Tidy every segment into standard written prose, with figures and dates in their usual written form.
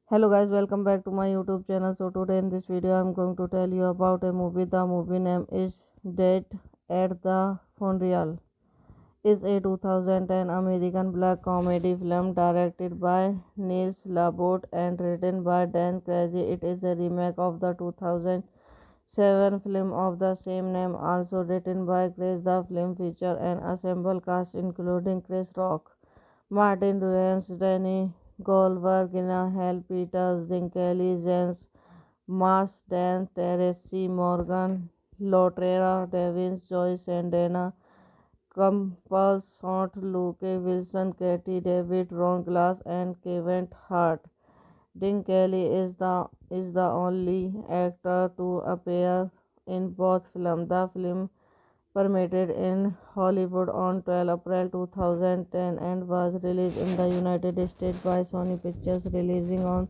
Hello guys, welcome back to my YouTube channel. So today in this video I'm going to tell you about a movie. The movie name is Dead at the Funeral. Is a 2010 American black comedy film directed by Niels Labot and written by Dan Crazy. It is a remake of the 2007 film of the same name, also written by Chris. The film features an ensemble cast including Chris Rock, Martin Lawrence, Danny Goldberg, Hal Peters, Jim Kelly, James Marsden, Teresi Morgan, Lotrera Davis, Joyce and Dana Campbell, Scott Luke Wilson, Katie David, Ron Glass, and Kevin Hart. Dean Kelly is the only actor to appear in both films. The film premiered in Hollywood on 12 April 2010 and was released in the United States by Sony Pictures, releasing on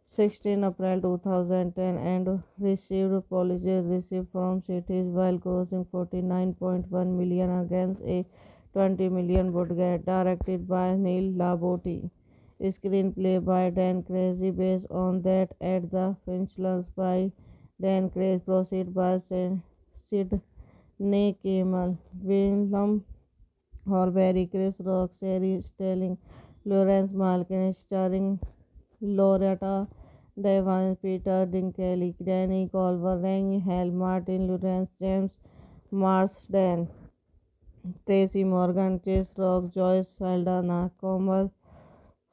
16 April 2010 and received positive reviews from critics while grossing 49.1 million against a 20 million budget. Directed by Neil Labotti. Screenplay by Dan Crazy based on that at the Finchlands by Dan Crazy, proceed by Sid Nick Kimmel, Willem Horbury, Chris Rock, Sherry Sterling, Lawrence Malkin, starring Loretta Devine, Peter Dinklage, Danny Culver, Rang Hell, Martin Lawrence, James Marsden, Tracy Morgan, Chase Rock, Joyce Saldana, Komal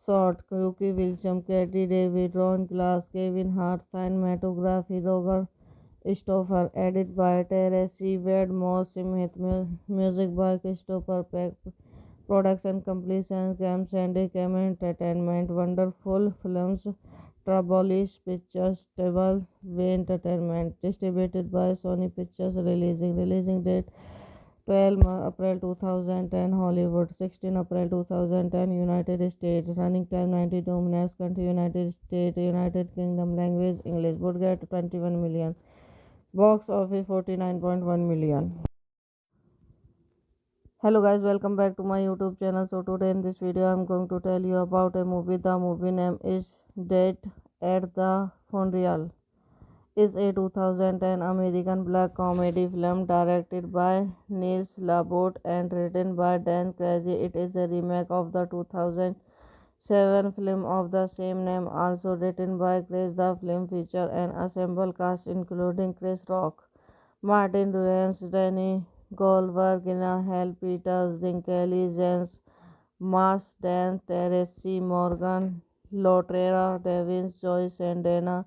Short, Rookie Wilson, Katie David, Ron Glass, Kevin Hart, cinematography, Roger Stoffer, edit by Teresi Wedmore, music by Christopher Peck, production completion, Cam Sandy, Cam Entertainment, Wonderful Films, Trabolish Pictures, Table Way Entertainment, distributed by Sony Pictures, releasing date 12 April 2010 Hollywood, 16 April 2010 United States, running time 92 minutes, country United States, United Kingdom, language English, budget 21 million. Box office 49.1 million. Hello guys, welcome back to my YouTube channel. So today in this video I'm going to tell you about a movie. The movie name is Dead at the Funeral. Is a 2010 American black comedy film directed by Niels Labot and written by Dan Crazy. It is a remake of the 2007 film of the same name, also written by Chris. The film features an ensemble cast including Chris Rock, Martin Lawrence, Danny Goldberg, Hal Peters, Jim Kelly, James Marsden, Teresi Morgan, Lotrera Davis, Joyce and Dana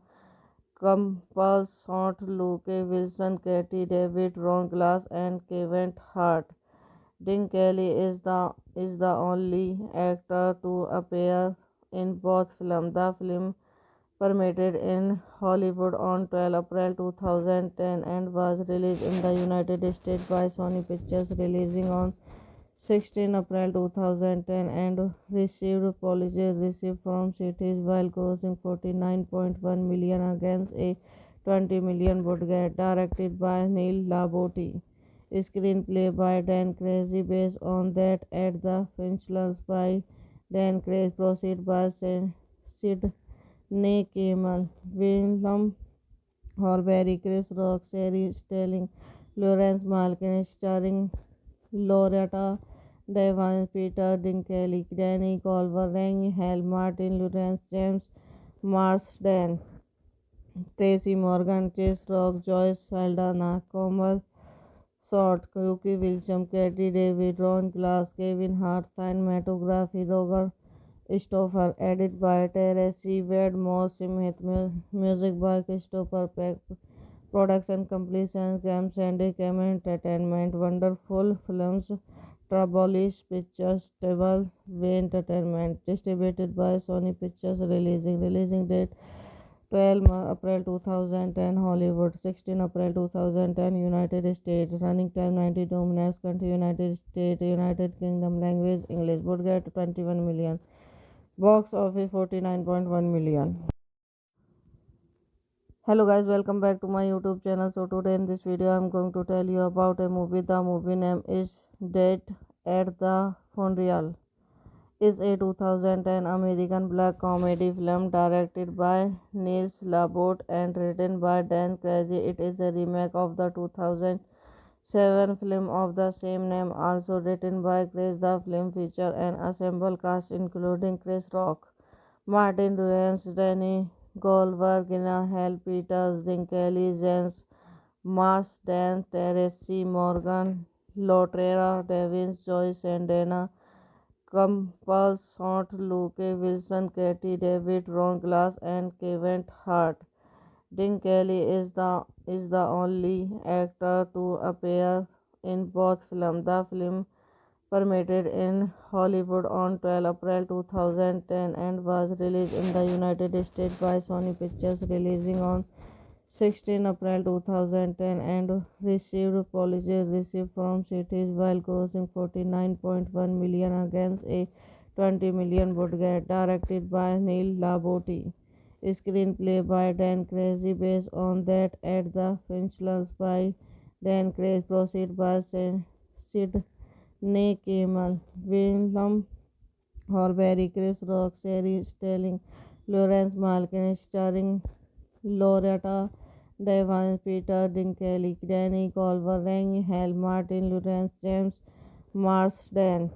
Campbell, Scott Luke Wilson, Katie David, Ron Glass, and Kevin Hart. Dean Kelly is the only actor to appear in both films. The film premiered in Hollywood on 12 April 2010 and was released in the United States by Sony Pictures, releasing on 16 April 2010 and received positive reviews from critics while grossing 49.1 million against a 20 million budget. Directed by Neil LaBotte. Screenplay by Dan Crazy based on that at the Finchlands by Dan Crazy. Proceed by Sid Cameron. Willem Horbury, Chris Rock, Sherry Sterling, Lawrence Malkin, starring Loretta Devine, Peter Dinklage, Danny Glover, Rang Hall, Martin Lawrence, James Marsden, Tracy Morgan, Chase Rock, Joyce Saldana, Komal Short, Rookie Wilson, Katie David, Ron Glass, Kevin Hart, cinematography, Roger Stoffer, edit by Terence Wade Moss, music by Christopher Peck, production completion, Games and Entertainment, Wonderful Films, Trabolish Pictures, Table Way Entertainment, distributed by Sony Pictures, releasing date 12 April 2010, Hollywood, 16 April 2010, United States, running time 92 minutes, country United States, United Kingdom, language English, budget 21 million, box office 49.1 million. Hello guys, welcome back to my YouTube channel. So today in this video I'm going to tell you about a movie. The movie name is Dead at the Funeral. Is a 2010 American black comedy film directed by Niels LaBotte and written by Dan Crazy. It is a remake of the 2007 film of the same name, also written by Chris. The film features an ensemble cast including Chris Rock, Martin Lawrence, Danny Goldberg, Gina Hall, Peter Dinklage, James Marsden, Terence Morgan, Loretta Devine, Joyce Saldana, Campbell, Short, Luke Wilson, Katie David, Ron Glass, and Kevin Hart. Dinklage is the only actor to appear in both films. The film premiered in Hollywood on 12 April 2010 and was released in the United States by Sony Pictures, releasing on 16 April 2010 and received positive reviews from critics while grossing 49.1 million against a 20 million budget. Directed by Neil LaBotte. Screenplay by Dan Crazy based on that at the Finchlands by Dan Crazy. Proceed by Sid Cameron, Willem Horbury, Chris Rock, Sherry Sterling, Lawrence Malkin, starring Loretta Devine, Peter Dinklage, Danny Glover, Rang Hall, Martin Lawrence, James Marsden,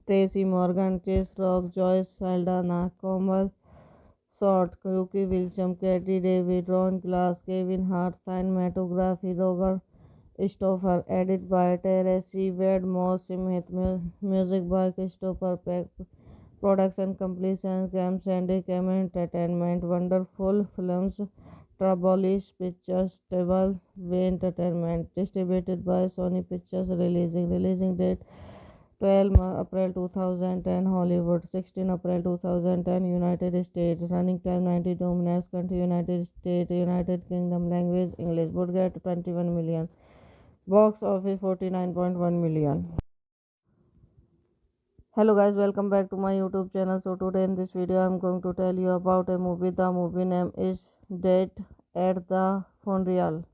Tracy Morgan, Chase Rock, Joyce Saldana, Komal Short, Rookie Wilson, Katie David, Ron Glass, Kevin Hart, cinematography, Roger Stoffer, edit by Terence Wade Moss, music by Christopher Peck, production completion, Games and Entertainment, Wonderful Films, Trabolish Pictures, Table Way Entertainment, distributed by Sony Pictures, releasing date 12 April 2010, Hollywood, 16 April 2010, United States, running time 92 minutes, country United States, United Kingdom, language English, budget 21 million, box office 49.1 million. Hello guys, welcome back to my YouTube channel. So today in this video I'm going to tell you about a movie. The movie name is Dead at the Funeral.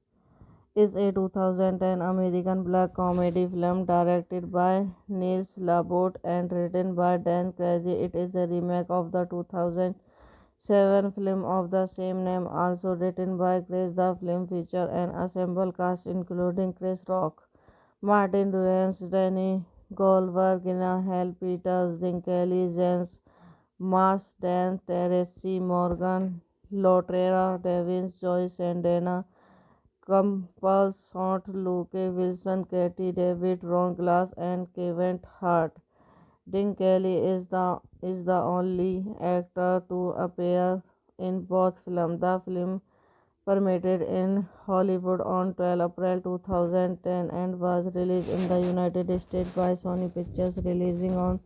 Is a 2010 American black comedy film directed by Niels LaBotte and written by Dan Crazy. It is a remake of the 2007 film of the same name, also written by Chris. The film features an ensemble cast including Chris Rock, Martin Lawrence, Danny Goldberg, Gina Hall, Peter Dinklage, James Marsden, Terence Morgan, Loretta Devine, Joyce Saldana, Campbell, Short, Luke Wilson, Katie David, Ron Glass, and Kevin Hart. Dinklage is the only actor to appear in both films. The film premiered in Hollywood on 12 April 2010 and was released in the United States by Sony Pictures, releasing on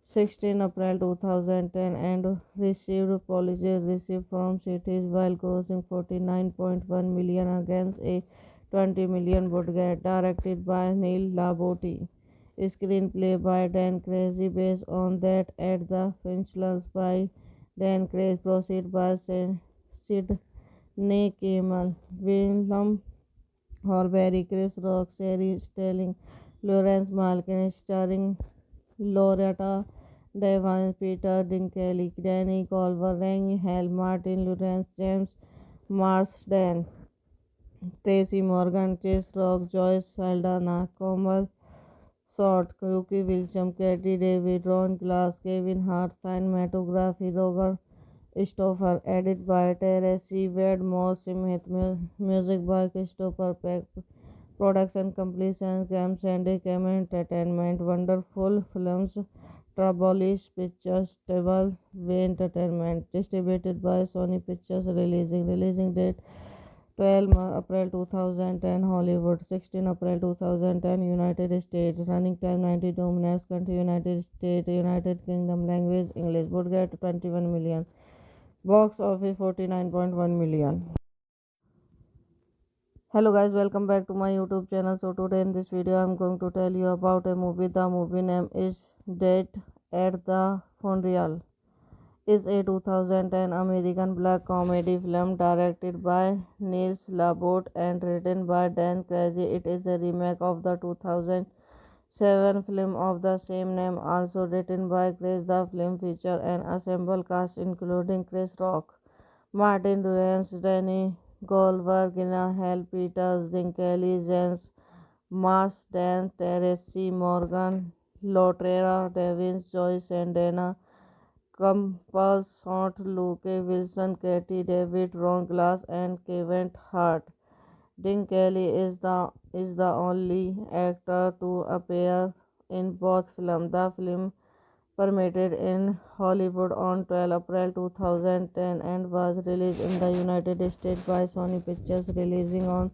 16 April 2010 and received apologies received from cities while crossing 49.1 million against a 20 million budget. Directed by Neil Laboti. Screenplay by Dan Crazy based on that at the Finchlands by Dan Crazy. Proceed by Sid Campbell. William Horbury, Chris Rock, Sherry Sterling, Lawrence Malkin, starring Loretta Devine, Peter Dinklage, Danny Culver, Rang Hell, Martin Lawrence, James Marsden, Tracy Morgan, Chase Rock, Joyce Saldana, Komal Short, Rookie Wilson, Katie David, Ron Glass, Kevin Hart, cinematography, Roger Stoffer, edit by Terence Wade Moss, music by Christopher Peck, production completion, Cam Sandy, Cam Entertainment, Wonderful Films, Trabolish Pictures, Table Way Entertainment, distributed by Sony Pictures, releasing date 12 April 2010, Hollywood, 16 April 2010, United States, running time 92 minutes, country United States, United Kingdom, language English, budget 21 million, box office 49.1 million. Hello guys, welcome back to my YouTube channel. So today in this video I'm going to tell you about a movie. The movie name is Dead at the Funeral. Is a 2010 American black comedy film directed by Niels Labot and written by Dan Crazy. It is a remake of the 2007 film of the same name, also written by Chris. The film features an ensemble cast including Chris Rock, Martin Lawrence, Danny Goldberg, Hal Peters, Dinklage, James Marsden, Terence Morgan, Loretta Devine, Joyce Saldana, Campbell, Short, Luke Wilson, Katie David, Ron Glass, and Kevin Hart. Dinklage is the only actor to appear in both films. The film premiered in Hollywood on 12 April 2010 and was released in the United States by Sony Pictures, releasing on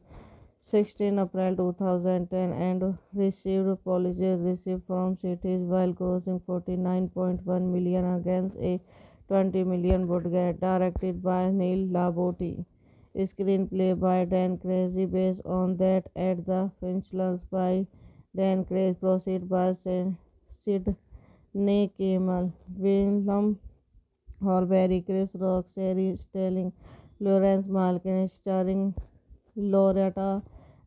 16 April 2010 and received apologies received from cities while crossing 49.1 million against a 20 million budget. Directed by Neil Laboti. Screenplay by Dan Crazy based on that at the Finchlands by Dan Crazy. Proceed by Sid Campbell, William Horbury, Chris Rock, Sherry Sterling, Lawrence Malkin, starring Loretta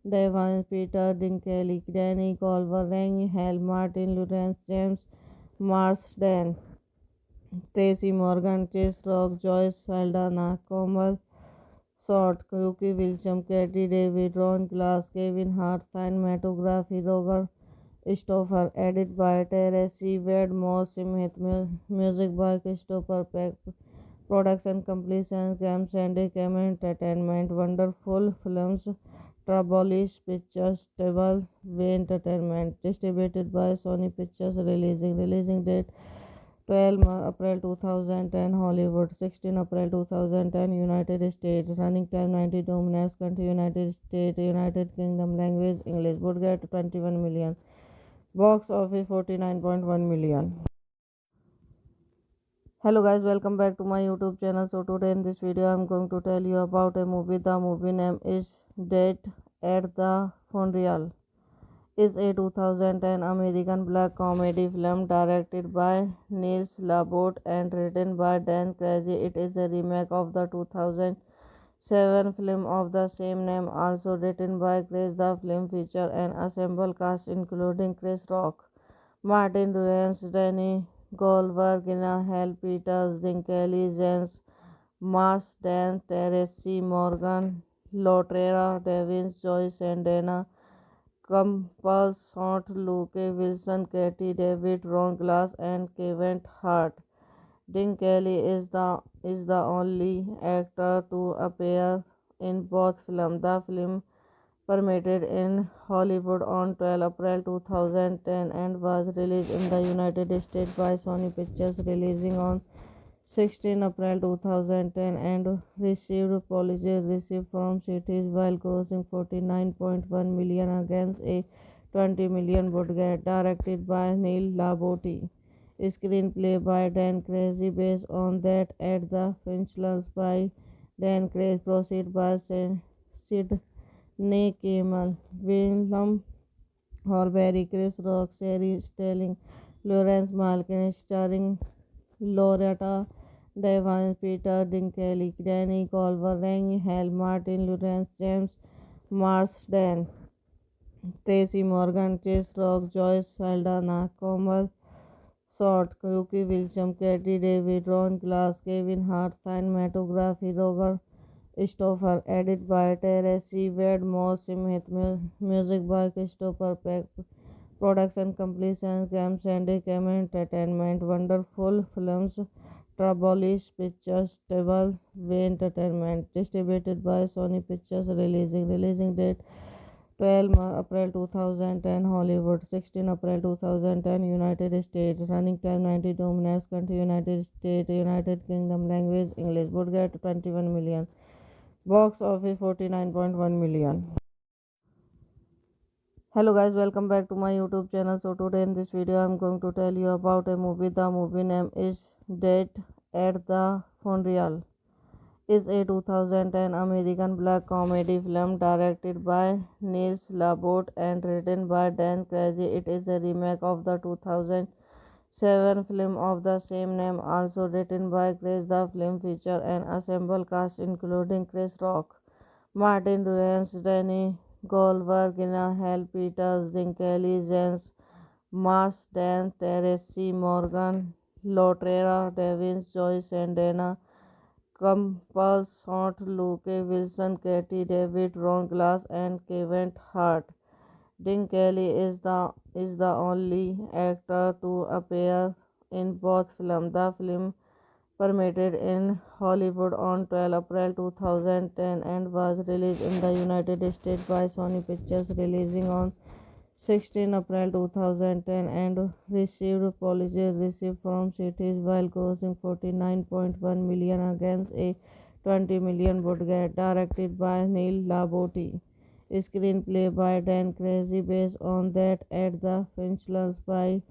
Devine, Peter Dinklage, Danny Culver, Rang Hell, Martin Lawrence, James Marsden, Tracy Morgan, Chase Rock, Joyce Saldana, Komal Short, Rookie Wilson, Katie David, Ron Glass, Kevin Hart, cinematography, Roger Stoffer, edit by Terence Wade Moss, music by Christopher Peck, production completion, Cam Sandy, Cam Entertainment, Wonderful Films, Trabolish Pictures, Table Way Entertainment, distributed by Sony Pictures, releasing date 12 April 2010, Hollywood, 16 April 2010, United States, running time 92 minutes, country United States, United Kingdom, language English, budget 21 million, box office 49.1 million. Hello guys, welcome back to my YouTube channel. So today in this video I'm going to tell you about a movie. The movie name is Dead at the Funeral. Is a 2010 American black comedy film directed by Niels Labot and written by Dan Crazy. It is a remake of the 2007 film of the same name, also written by Chris. The film features an ensemble cast including Chris Rock, Martin Lawrence, Danny Goldberg, Hal Peters, Dinklage, James Marsden, Terence Morgan, Loretta Devine, Joyce Saldana, Campbell, Short, Luke Wilson, Katie David, Ron Glass, and Kevin Hart. Dinklage is the only actor to appear in both films. The film premiered in Hollywood on 12 April 2010 and was released in the United States by Sony Pictures, releasing on 16 April 2010 and received apologies received from cities while crossing 49.1 million against a 20 million budget. Directed by Neil Laboti. Screenplay by Dan Crazy based on that at the Finchlands by Dan Crazy proceed by Sid Nick Kamen, Willem Horbury, Chris Rock, Sherry Sterling, Lawrence Malkin, starring Loretta Devine, Peter Dinklage, Danny Glover, Rang Hal, Martin Lawrence, James Marsden, Tracy Morgan, Chase Rock, Joyce Saldana, Komal Short, Rookie Wilson, Katie David, Ron Glass, Kevin Hart, cinematography, Roger Stoffer, edit by Terence Wade Moss, music by Christopher Peck, production completion, Cam Sandy, Cam Entertainment, Wonderful Films, Trabolish Pictures, Table Way Entertainment, distributed by Sony Pictures, releasing date 12 April 2010 Hollywood, 16 April 2010 United States, running time 92 minutes, country United States, United Kingdom, language English, budget 21 million, box office 49.1 million. Hello guys, welcome back to my YouTube channel. So today in this video I'm going to tell you about a movie. The movie name is Dead at the Funeral. Is a 2010 American black comedy film directed by Niels Labot and written by Dan Crazy. It is a remake of the 2007 film of the same name, also written by Chris. The film features an ensemble cast including Chris Rock, Martin Lawrence, Danny Goldberg, Hal Peters, Dinklage, James Marsden, Tracy Morgan, Loretta Devine, Joyce Saldana, Campbell's Short, Luke Wilson, Katie David, Ron Glass, and Kevin Hart. Dean Kelly is the only actor to appear in both films. The film premiered in Hollywood on 12 April 2010 and was released in the United States by Sony Pictures, releasing on 16 April 2010 and received positive received from critics while grossing 49.1 million against a 20 million budget. Directed by Neil Laboti. Screenplay by Dan Crazy based on that at the Finchlands by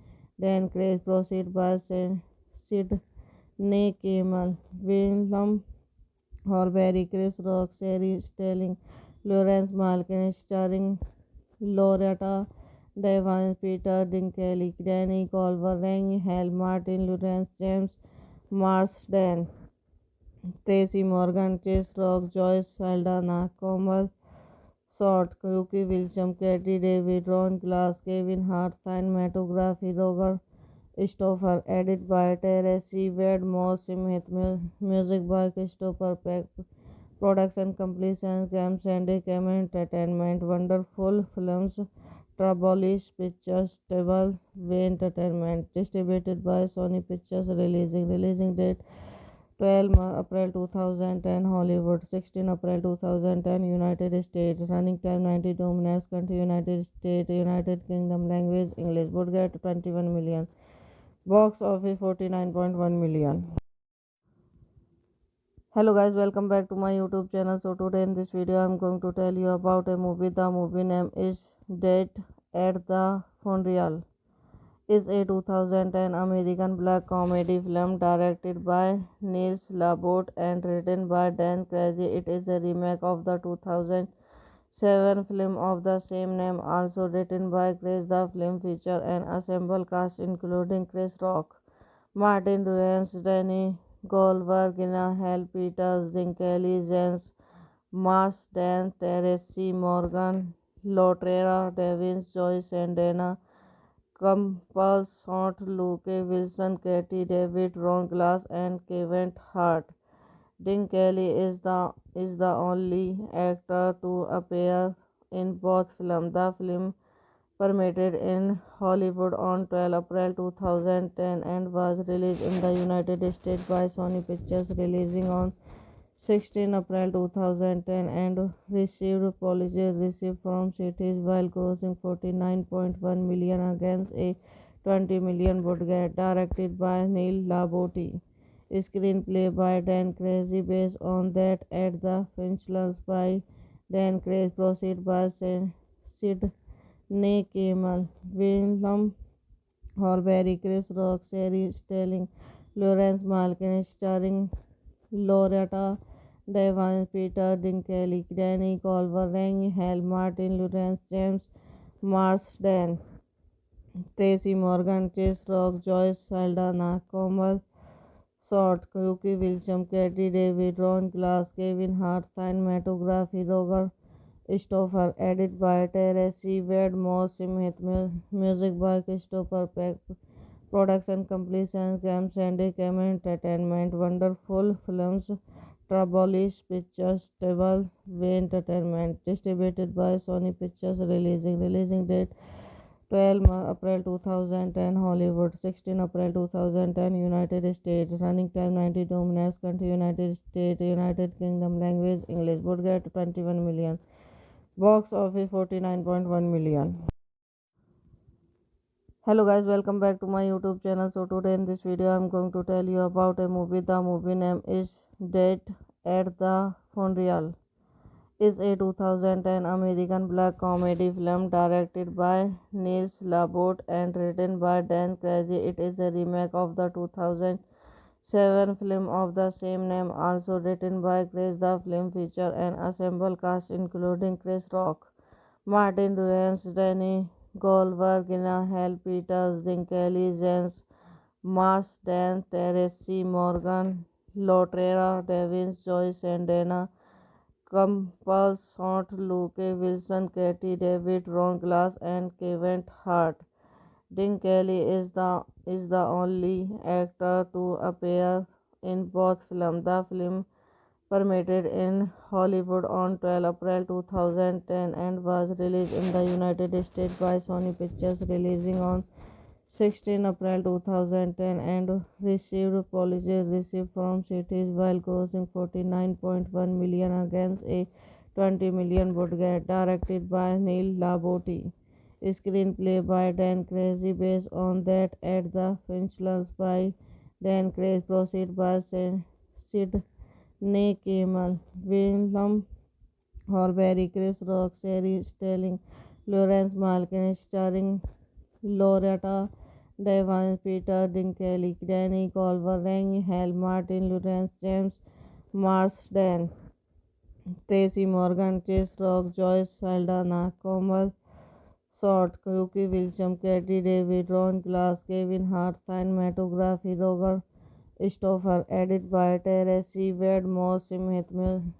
Dan Crazy proceed by Sid Nick Kamen, Willem Horbury, Chris Rock, Sherry Sterling, Lawrence Malkin, starring Loretta Devine, Peter Dinklage, Danny Glover, Rang Hal, Martin Lawrence, James Marsden, Tracy Morgan, Chase Rock, Joyce Saldana, Komal Short, Rookie Wilson, Katie David, Ron Glass, Kevin Hart, cinematography, Roger Stoffer, edit by Terence Wade Moss, music by Christopher Peck, production completion, Cam Sandy, Cam Entertainment, Wonderful Films, Trabolish Pictures, Table Way Entertainment, distributed by Sony Pictures, releasing date 12 April 2010 Hollywood, 16 April 2010 United States, running time 92 minutes, country United States, United Kingdom, language English, budget 21 million, box office 49.1 million. Hello guys, welcome back to my YouTube channel. So today in this video I'm going to tell you about a movie. The movie name is Dead at the Funeral. Is a 2010 American black comedy film directed by Niels Labot and written by Dan Crazy. It is a remake of the 2007 film of the same name, also written by Chris. The film features an ensemble cast including Chris Rock, Martin Lawrence, Danny Goldberg, Hal Peters, Dinklage, James Marsden, Tracy Morgan, Loretta Devine, Joyce Saldana, Campbell's Short, Luke Wilson, Katie David, Ron Glass, and Kevin Hart. Dean Kelly is the only actor to appear in both films. The film premiered in Hollywood on 12 April 2010 and was released in the United States by Sony Pictures, releasing on 16 April 2010 and received positive received from critics while grossing 49.1 million against a 20 million budget. Directed by Neil Laboti. Screenplay by Dan Crazy based on that at the Finchlands by Dan Crazy proceed by Sid Nick Kamen, Willem Horbury, Chris Rock, Sherry Sterling, Lawrence Malkin, starring Loretta Devine, Peter Dinklage, Danny Culver, Rang Hal, Martin Lawrence, James Marsden, Tracy Morgan, Chase Rock, Joyce Saldana, Komal Short, Yuki Wilson, Katie David, Ron Glass, Kevin Hart, cinematography, Roger Stoffer, edit by Teresi Wade Moss, Smith, music by Christopher Peck, production completion, Cam Sandy, Cam Entertainment, Wonderful Films, Trabolish Pictures, Table Way Entertainment, distributed by Sony Pictures, releasing date 12 April 2010 Hollywood, 16 April 2010 United States, running time 92 minutes, country United States, United Kingdom, language English, budget 21 million, box office 49.1 million. Hello guys, welcome back to my YouTube channel. So today in this video I'm going to tell you about a movie. The movie name is Death at the Funeral. Is a 2010 American black comedy film directed by Niels Labot and written by Dan Crazy. It is a remake of the 2007 film of the same name, also written by Chris. The film features an ensemble cast including Chris Rock, Martin Lawrence, Danny Goldberg, Hal Peters, Dinklage, James Marsden, Teresi Morgan, Loretta Devine, Joyce and Dana Campbell, Short, Luke Wilson, Katie David, Ron Glass, and Kevin Hart. Dean Kelly is the only actor to appear in both films. The film premiered in Hollywood on 12 April 2010 and was released in the United States by Sony Pictures, releasing on 16 April 2010 and received positive reviews from critics while grossing 49.1 million against a 20 million budget. Directed by Neil Laboti. Screenplay by Dan Crazy based on that at the Finchlands by Dan Crazy. Proceed by Sidney Kimmel. William Horbury, Chris Rock, Sherry Sterling, Lawrence Malkin, starring Loretta Devine, Peter Dinklage, Danny Culver, Rang Hal, Martin Lawrence, James Marsden, Tracy Morgan, Chase Rock, Joyce Saldana, Komal Short, Yuki Wilson, Katie David, Ron Glass, Kevin Hart, cinematography, Roger Stoffer, edit by Teresi Wade Moss, Smith,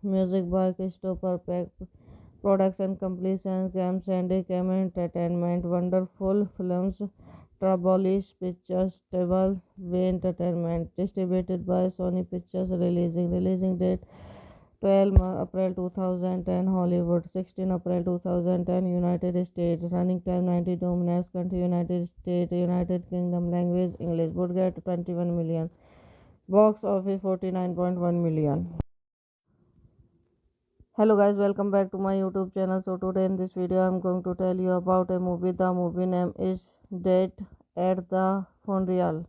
music by Christopher Peck, production completion, Cam Sandy, Cam Entertainment, Wonderful Films, Trabolish Pictures, Table Way Entertainment, distributed by Sony Pictures, releasing date 12 April 2010 Hollywood, 16 April 2010 United States, running time 92 minutes, country United States, United Kingdom, language English, budget 21 million, box office 49.1 million. Hello guys, welcome back to my YouTube channel. So today in this video I'm going to tell you about a movie. The movie name is Death at the Funeral.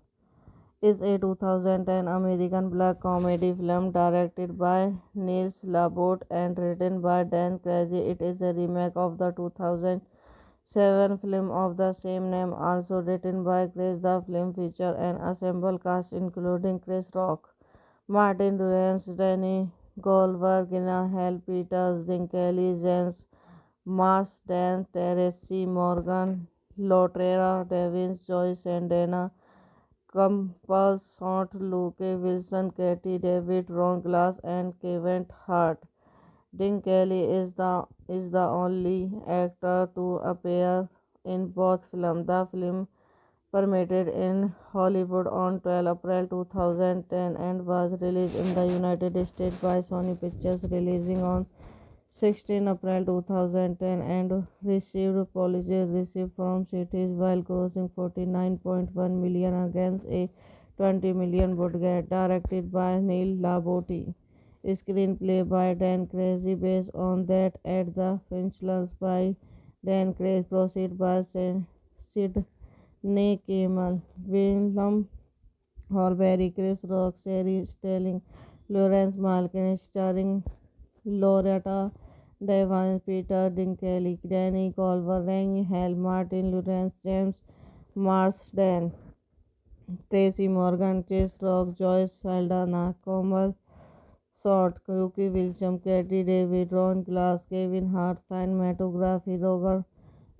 Is a 2010 American black comedy film directed by Niels Labot and written by Dan Crazy. It is a remake of the 2007 film of the same name, also written by Chris. The film features an ensemble cast including Chris Rock, Martin Lawrence, Danny Goldberg, Hal Peters, Dinklage, James Marsden, Teresi Morgan, Loretta Devine, Joyce and Dana Campbell, Short, Luke Wilson, Katie David, Ron Glass, and Kevin Hart. Dean Kelly is the only actor to appear in both films. The film premiered in Hollywood on 12 April 2010 and was released in the United States by Sony Pictures, releasing on 16 April 2010 and received positive reviews from critics while grossing 49.1 million against a 20 million budget. Directed by Neil Laboti. Screenplay by Dan Crazy based on that at the Finchlands by Dan Crazy. Proceed by Sidney Kimmel. William Horbury, Chris Rock, Sherry Sterling, Lawrence Malkin, starring Loretta Devine, Peter Dinklage, Danny Culver, Rang Hal, Martin Lawrence, James Marsden, Tracy Morgan, Chase Rock, Joyce Saldana, Komal Short, Rookie Wilson, Katie David, Ron Glass, Kevin Hart, cinematography, Roger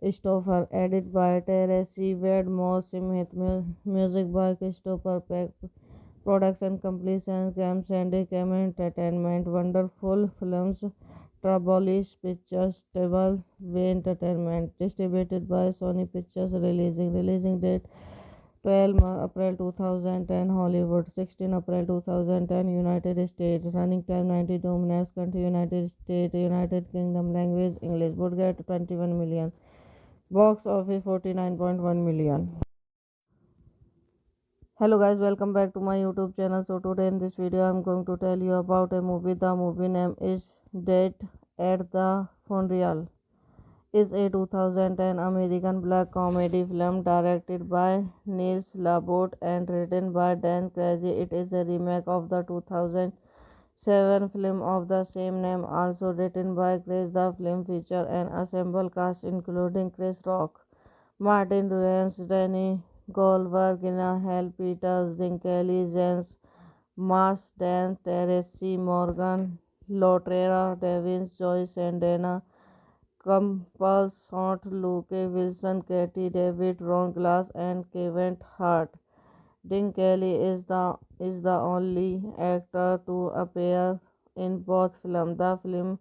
Stoffer, edit by Terence Wade Moss, music by Christopher Peck, production completion, Cam Sandy, Cam Entertainment, Wonderful Films, Trabolish Pictures, Table Way Entertainment, distributed by Sony Pictures, releasing date 12 April 2010 Hollywood, 16 April 2010 United States, running time 92 minutes, country United States, United Kingdom, language English, budget 21 million, box office 49.1 million. Hello guys, welcome back to my YouTube channel. So today in this video I'm going to tell you about a movie. The movie name is Dead at the Funeral. Is a 2010 American black comedy film directed by Niels Labot and written by Dan Crazy. It is a remake of the 2007 film of the same name, also written by Chris. The film features an ensemble cast including Chris Rock, Martin Lawrence, Danny Goldberg, Hal Peters, Jim Kelly, James Marsden, Terence Morgan, Loretta Devins, Joyce and Dana Campbell, Short, Luke Wilson, Katie David, Ron Glass, and Kevin Hart. Dean Kelly is the only actor to appear in both films. The film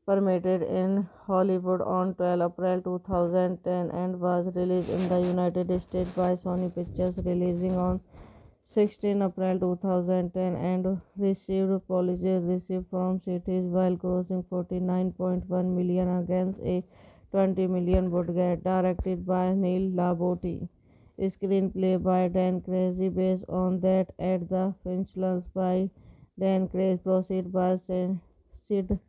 premiered in Hollywood on 12 April 2010 and was released in the United States by Sony Pictures, releasing on 16 April 2010 and received positive reviews from critics while grossing 49.1 million against a 20 million budget. Directed by Neil Labotti. Screenplay by Dan Crazy based on that at the Finchlands by Dan Crazy. Proceed by Sid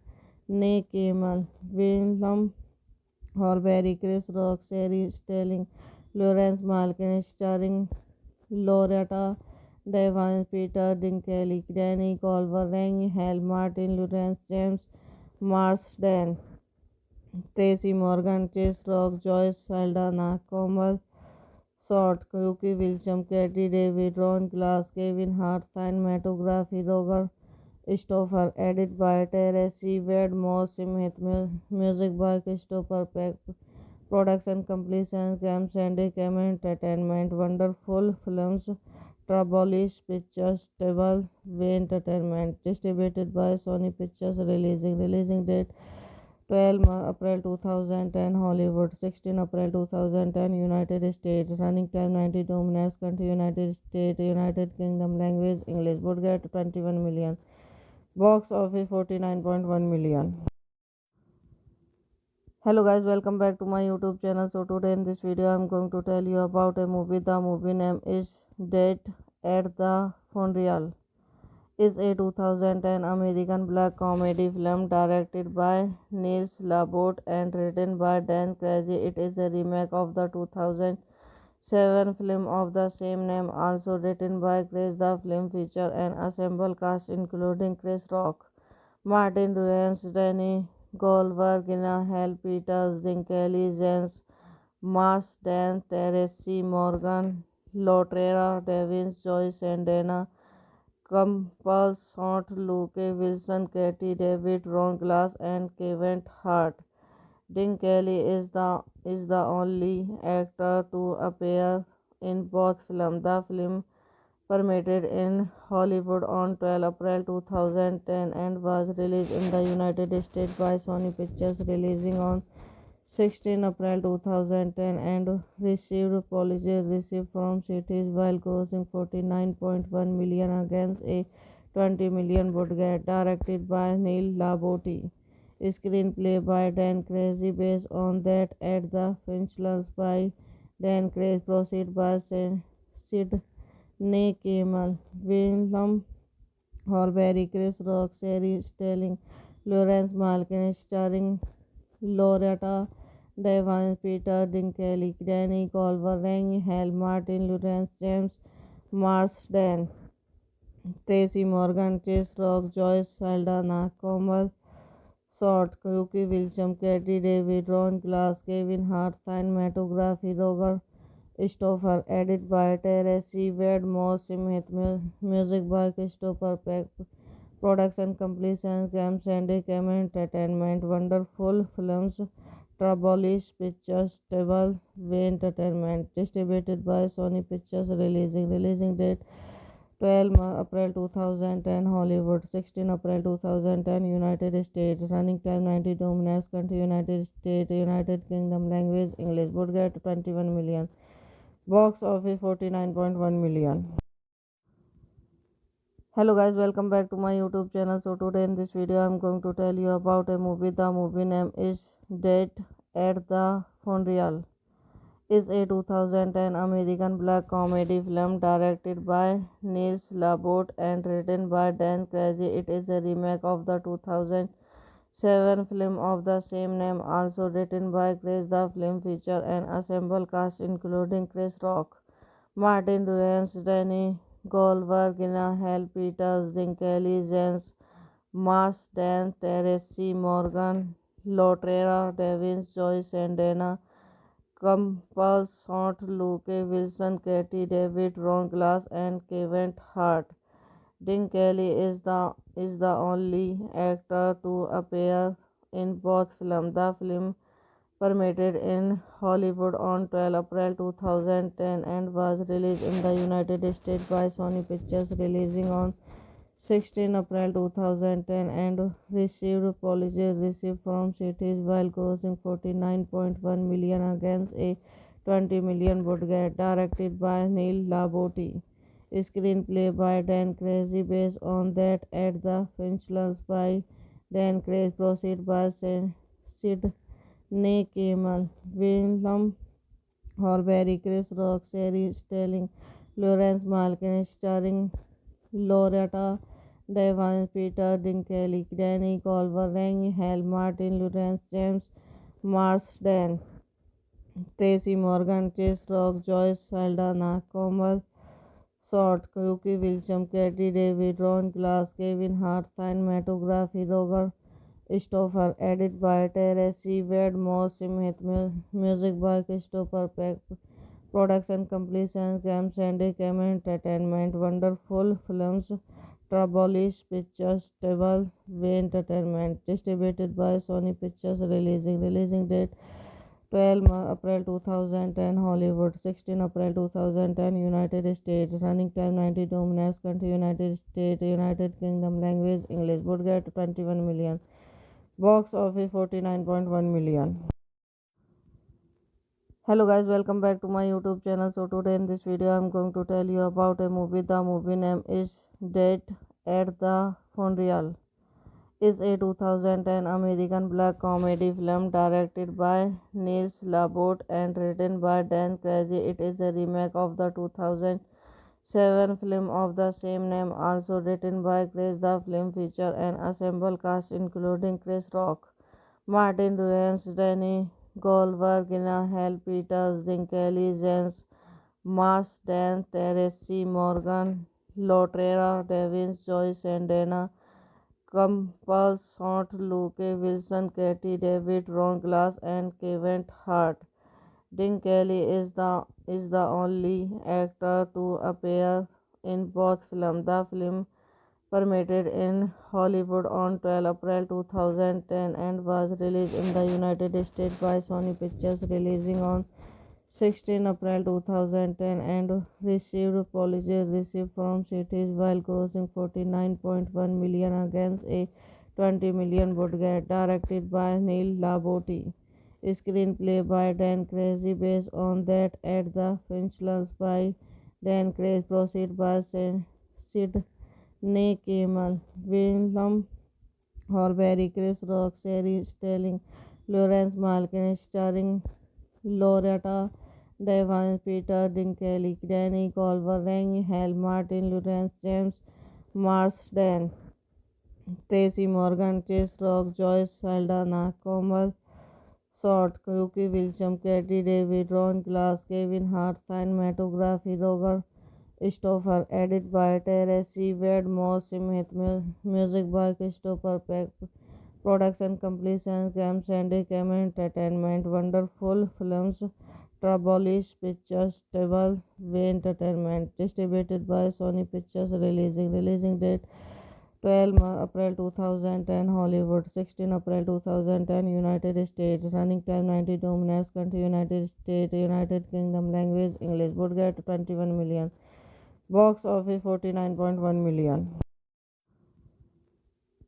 Kimmel. William Horbury, Chris Rock, Sherry Sterling, Lawrence Malkin, starring Loretta Devine, Peter Dinklage, Danny Glover, Rang Hal, Martin Lawrence, James Marsden, Tracy Morgan, Chase Rock, Joyce Saldana, Komal Short, Rookie Wilson, Katie David, Ron Glass, Kevin Hart, cinematography, Roger Stoffer, edit by Terence Wade Moss, music by Christopher Peck, production completion, Cam Sandy, Cam Entertainment, Wonderful Films, Trabolish Pictures, Table Way Entertainment, distributed by Sony Pictures, releasing date 12 April 2010 Hollywood, 16 April 2010 United States, running time 92 minutes, country United States, United Kingdom, language English, budget 21 million, box office 49.1 million. Hello guys, welcome back to my YouTube channel. So today in this video I'm going to tell you about a movie. The movie name is Dead at the Funeral. Is a 2010 American black comedy film directed by Niels Labot and written by Dan Crazy. It is a remake of the 2007 film of the same name, also written by Chris. The film features an ensemble cast including Chris Rock, Martin Lawrence, Danny Goldberg, Hal Peters, Jim Kelly, James Marsden, Terence Morgan, Loretta Devins, Joyce and Dana Campbell, Short, Luke Wilson, Katie David, Ron Glass, and Kevin Hart. Dean Kelly is the only actor to appear in both films. The film premiered in Hollywood on 12 April 2010 and was released in the United States by Sony Pictures, releasing on 16 April 2010 and received positive reviews from critics while grossing 49.1 million against a 20 million budget. Directed by Neil Labotti. Screenplay by Dan Crazy based on that at the Finchlands by Dan Crazy. Proceed by Sid Kimmel, William Horbury, Chris Rock, Sherry Sterling, Lawrence Malkin, starring Loretta Devine, Peter Dinklage, Danny Glover, Rang Hal, Martin Lawrence, James Marsden, Tracy Morgan, Chase Rock, Joyce Saldana, Komal Short, Rookie Wilson, Katie David, Ron Glass, Kevin Hart, cinematography, Roger Stoffer, edit by Terence Wedmore, Smith, music by Christopher Peck, production completion, Cam Sandy, Cam Entertainment, Wonderful Films, Trabolish Pictures, Table Way Entertainment, distributed by Sony Pictures, releasing date 12 April 2010 Hollywood, 16 April 2010 United States, running time 92 minutes, country United States, United Kingdom, language English, budget 21 million, box office 49.1 million. Hello guys, welcome back to my YouTube channel. So today in this video I'm going to tell you about a movie. The movie name is Dead at the Funeral. Is a 2010 American black comedy film directed by Niels Labot and written by Dan Crazy. It is a remake of the 2007 film of the same name, also written by Chris. The film features an ensemble cast including Chris Rock, Martin Lawrence, Danny Goldberg, Hal Peters, Jim Kelly, James Marsden, Teresi Morgan, Lotrera Davis, Joyce and Dana Campbell, Short, Luke Wilson, Katie David, Ron Glass, and Kevin Hart. Dean Kelly is the only actor to appear in both films. The film premiered in Hollywood on 12 April 2010 and was released in the United States by Sony Pictures, releasing on 16 April 2010 and received apologies received from critics while grossing 49.1 million against a 20 million budget. Directed by Neil Labotti. Screenplay by Dan Crazy based on that at the Finchlands by Dan Crazy. Proceed by Sid Nick Kimmel, Willem Horbury, Chris Rock, Sherry Sterling, Lawrence Malkin, starring Loretta Devine, Peter Dinklage, Danny Goldberg, Hal Martin, Lawrence James Marsden, Tracy Morgan, Chase Rock, Joyce Saldana, Komal Short, Rookie Wilson, Katie David, Ron Glass, Kevin Hart, cinematography, Roger Stoffer, edit by Teresi Wedmore, Smith, music by Christopher Peck, production completion, Cam Sandy, Cam Entertainment, Wonderful Films, Trabolish Pictures, Table Way Entertainment, distributed by Sony Pictures, releasing date 12 April 2010 Hollywood, 16 April 2010 United States, running time 92 minutes, country United States, United Kingdom, language English, budget 21 million, box office 49.1 million. Hello guys, welcome back to my YouTube channel. So today in this video I'm going to tell you about a movie. The movie name is Dead at the Funeral. Is a 2010 American black comedy film directed by Niels Labot and written by Dan Crazy. It is a remake of the 2007 film of the same name, also written by Chris. The film features an ensemble cast including Chris Rock, Martin Lawrence, Danny Goldberg, Hal Peters, Jim Kelly, James Marsden, Teresi Morgan, Lotrera Davis, Joyce and Dana Campbell, Short, Luke Wilson, Katie David, Ron Glass, and Kevin Hart. Dean Kelly is the only actor to appear in both films. The film premiered in Hollywood on 12 April 2010 and was released in the United States by Sony Pictures, releasing on 16 April 2010 and received apologies received from critics while grossing 49.1 million against a 20 million budget. Directed by Neil Labotti. Screenplay by Dan Crazy based on that at the Finchlands by Dan Crazy. Proceed by Sid Nick Kimmel, Willem Horbury, Chris Rock, Sherry Sterling, Lawrence Malkin, starring Loretta Devine, Peter Dinklage, Danny Goldberg, Hal Martin, Lawrence James Marsden, Tracy Morgan, Chase Rock, Joyce Saldana, Komal Short, Rookie Wilson, Katie David, Ron Glass, Kevin Hart, cinematography, Roger Stoffer, edit by Teresi Wedmore, Smith, music by Christopher Peck, production completion, Cam Sandy, Cam Entertainment, Wonderful Films, Trabolish Pictures, Table Way Entertainment, distributed by Sony Pictures, releasing date 12 April 2010 Hollywood, 16 April 2010 United States, running time 92 minutes, country United States, United Kingdom, language English, budget 21 million, box office 49.1 million.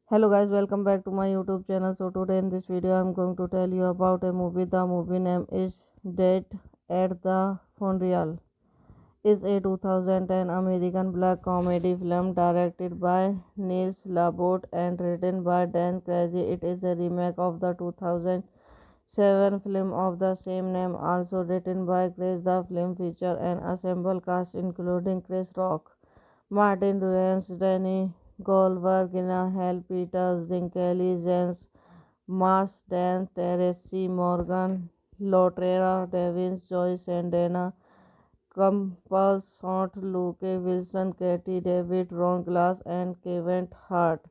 Hello guys, welcome back to my YouTube channel. So today in this video I'm going to tell you about a movie. The movie name is Dead at the Funeral. Is a 2010 American black comedy film directed by Niels Labot and written by Dan Crazy. It is a remake of the 2007 film of the same name, also written by Chris. The film features an ensemble cast including Chris Rock, Martin Lawrence, Danny Goldberg, Hal Peters, Jim Kelly, James Mars, Dan, Teresi Morgan, Lotrera, Devin, Joyce, and Dana Campbell, Scott, Luke Wilson, Katie David, Ron Glass, and Kevin Hart.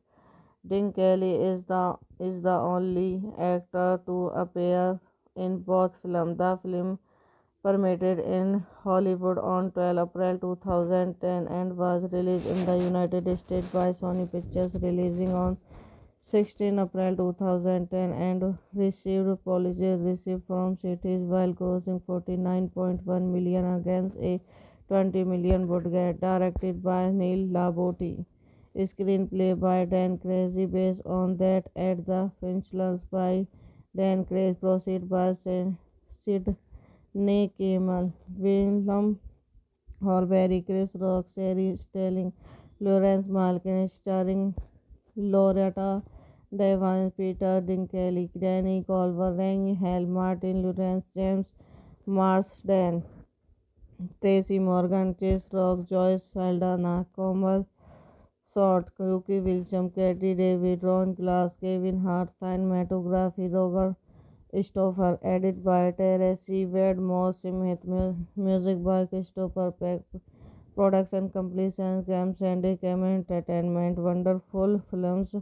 Dean Kelly is the only actor to appear in both films. The film premiered in Hollywood on 12 April 2010 and was released in the United States by Sony Pictures, releasing on 16 April 2010 and received positive received from critics while grossing 49.1 million against a 20 million budget. Directed by Neil Laboti. Screenplay by Dan Crazy based on that at the Finchlands by Dan Crazy. Proceed by Sid Nick Kamen, Willem Horbury, Chris Rock, Sherry Sterling, Lawrence Malkin, starring Loretta Devine, Peter Dinklage, Danny Culver, Rang Hal, Martin Lawrence, James Marsden, Tracy Morgan, Chase Rock, Joyce Saldana, Komal Sort, Rookie Wilson, Katie David, Ron Glass, Kevin Hart, cinematography, Roger Stoffer, edit by Teresi Wade Moss, music by Christopher Peck, production completion Games and Entertainment, Wonderful Films,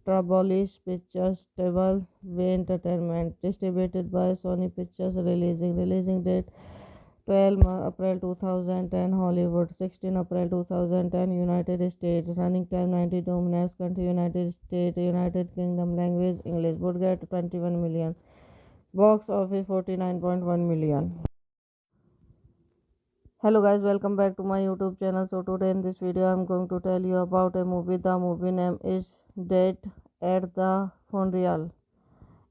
Trabolish Pictures, Table Way Entertainment, distributed by Sony Pictures, releasing date 12 April 2010 Hollywood, 16 April 2010 United States, running time 92 minutes, country United States, United Kingdom, language English, budget 21 million, box office 49.1 million. Hello guys, welcome back to my YouTube channel. So today in this video I'm going to tell you about a movie. The movie name is Dead at the Funeral.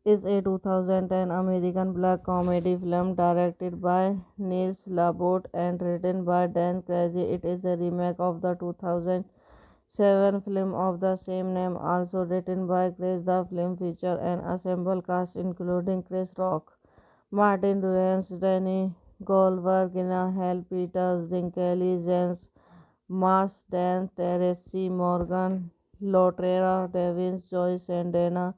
Is a 2010 American black comedy film directed by Niels Labot and written by Dan Crazy. It is a remake of the 2007 film of the same name, also written by Chris. The film features an ensemble cast including Chris Rock, Martin Lawrence, Danny Goldberg, Hal Peters, Jim Kelly, James Marsden, Teresi Morgan, Lotrera, Devin, Joyce, and Dana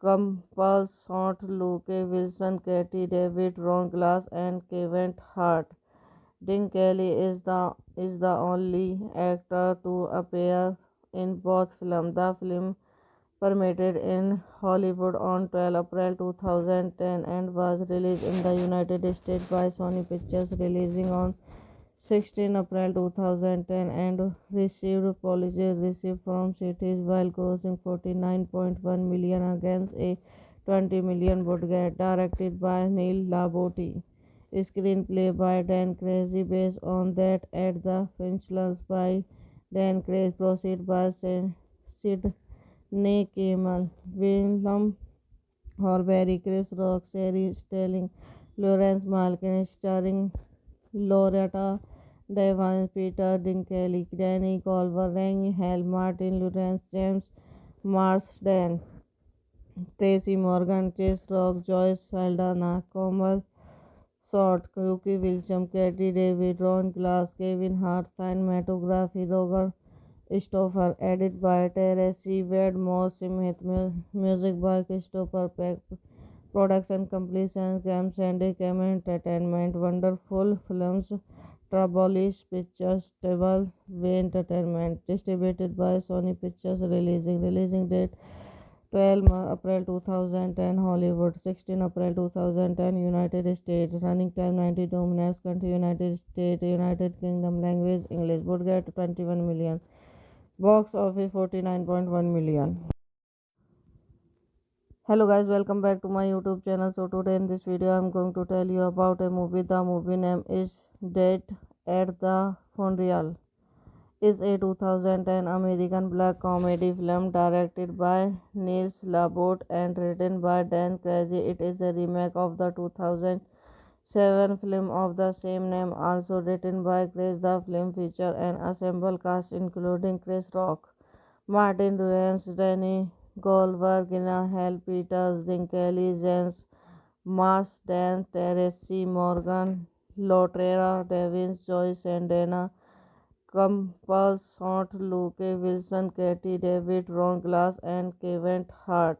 Campbell, Scott, Luke Wilson, Katie David, Ron Glass, and Kevin Hart. Dean Kelly is the only actor to appear in both films. The film premiered in Hollywood on 12 April 2010 and was released in the United States by Sony Pictures, releasing on 16 April 2010 and received positive received from critics while grossing 49.1 million against a 20 million budget. Directed by Neil Laboti. Screenplay by Dan Crazy based on that at the Finchlands by Dan Crazy. Proceed by Sid Nick Kamen, Willem Horbury, Chris Rock, Sherry Sterling, Lawrence Malkin, starring Loretta Devine, Peter Dinklage, Danny Culver, Rang Hal, Martin Lawrence, James Marsden, Tracy Morgan, Chase Rock, Joyce Saldana, Komal Sort, Rookie Wilson, Katie David, Ron Glass, Kevin Hart, cinematography, Roger Stoffer, edit by Teresi Wade Moss, music by Christopher Peck, production completion Games and Entertainment, Wonderful Films, Trabolish Pictures, Table Way Entertainment, distributed by Sony Pictures, releasing date 12 April 2010 Hollywood, 16 April 2010 United States, running time 92 minutes, country United States, United Kingdom, language English, budget 21 million, box office 49.1 million. Hello guys, welcome back to my YouTube channel. So today in this video I'm going to tell you about a movie. The movie name is Death at the Funeral. Is a 2010 American black comedy film directed by Niels Labot and written by Dan Crazy. It is a remake of the 2007 film of the same name, also written by Chris. The film features an ensemble cast including Chris Rock, Martin Lawrence, Danny Goldberg, Hal Peters, Jim Kelly, James Marsden, Teresa Morgan, Loretta Devins, Joyce and Dana Campbell, Scott Luke Wilson, Katie David, Ron Glass, and Kevin Hart.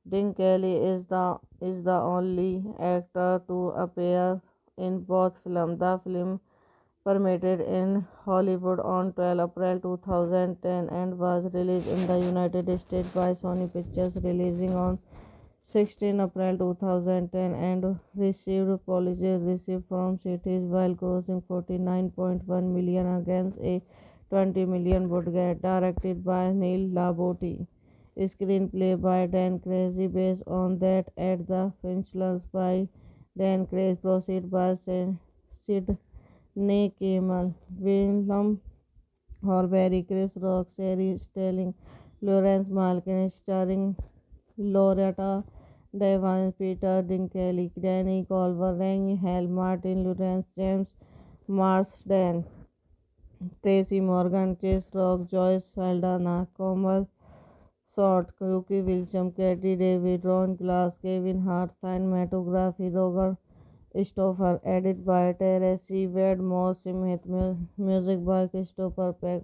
Dean Kelly is the only actor to appear in both films. The film premiered in Hollywood on 12 April 2010 and was released in the United States by Sony Pictures, releasing on 16 April 2010 and received positive reviews from critics while grossing 49.1 million against a 20 million budget. Directed by Neil Labotti. Screenplay by Dan Crazy based on that at the Finchlands by Dan Crazy, proceed by Sidney Kimmel, William Horbury, Chris Rock, Sherry Sterling, Lawrence Malkin, starring Loretta Devine, Peter Dinklage, Danny Culver, Hal Martin Lawrence, James Marsden, Tracy Morgan, Chase Rock, Joyce Saldana, Komal Short, Rookie Wilson, Katie David, Ron Glass, Kevin Hart, cinematography, Roger Stoffer, edit by Teresi Wedmore, music by Christopher Peck,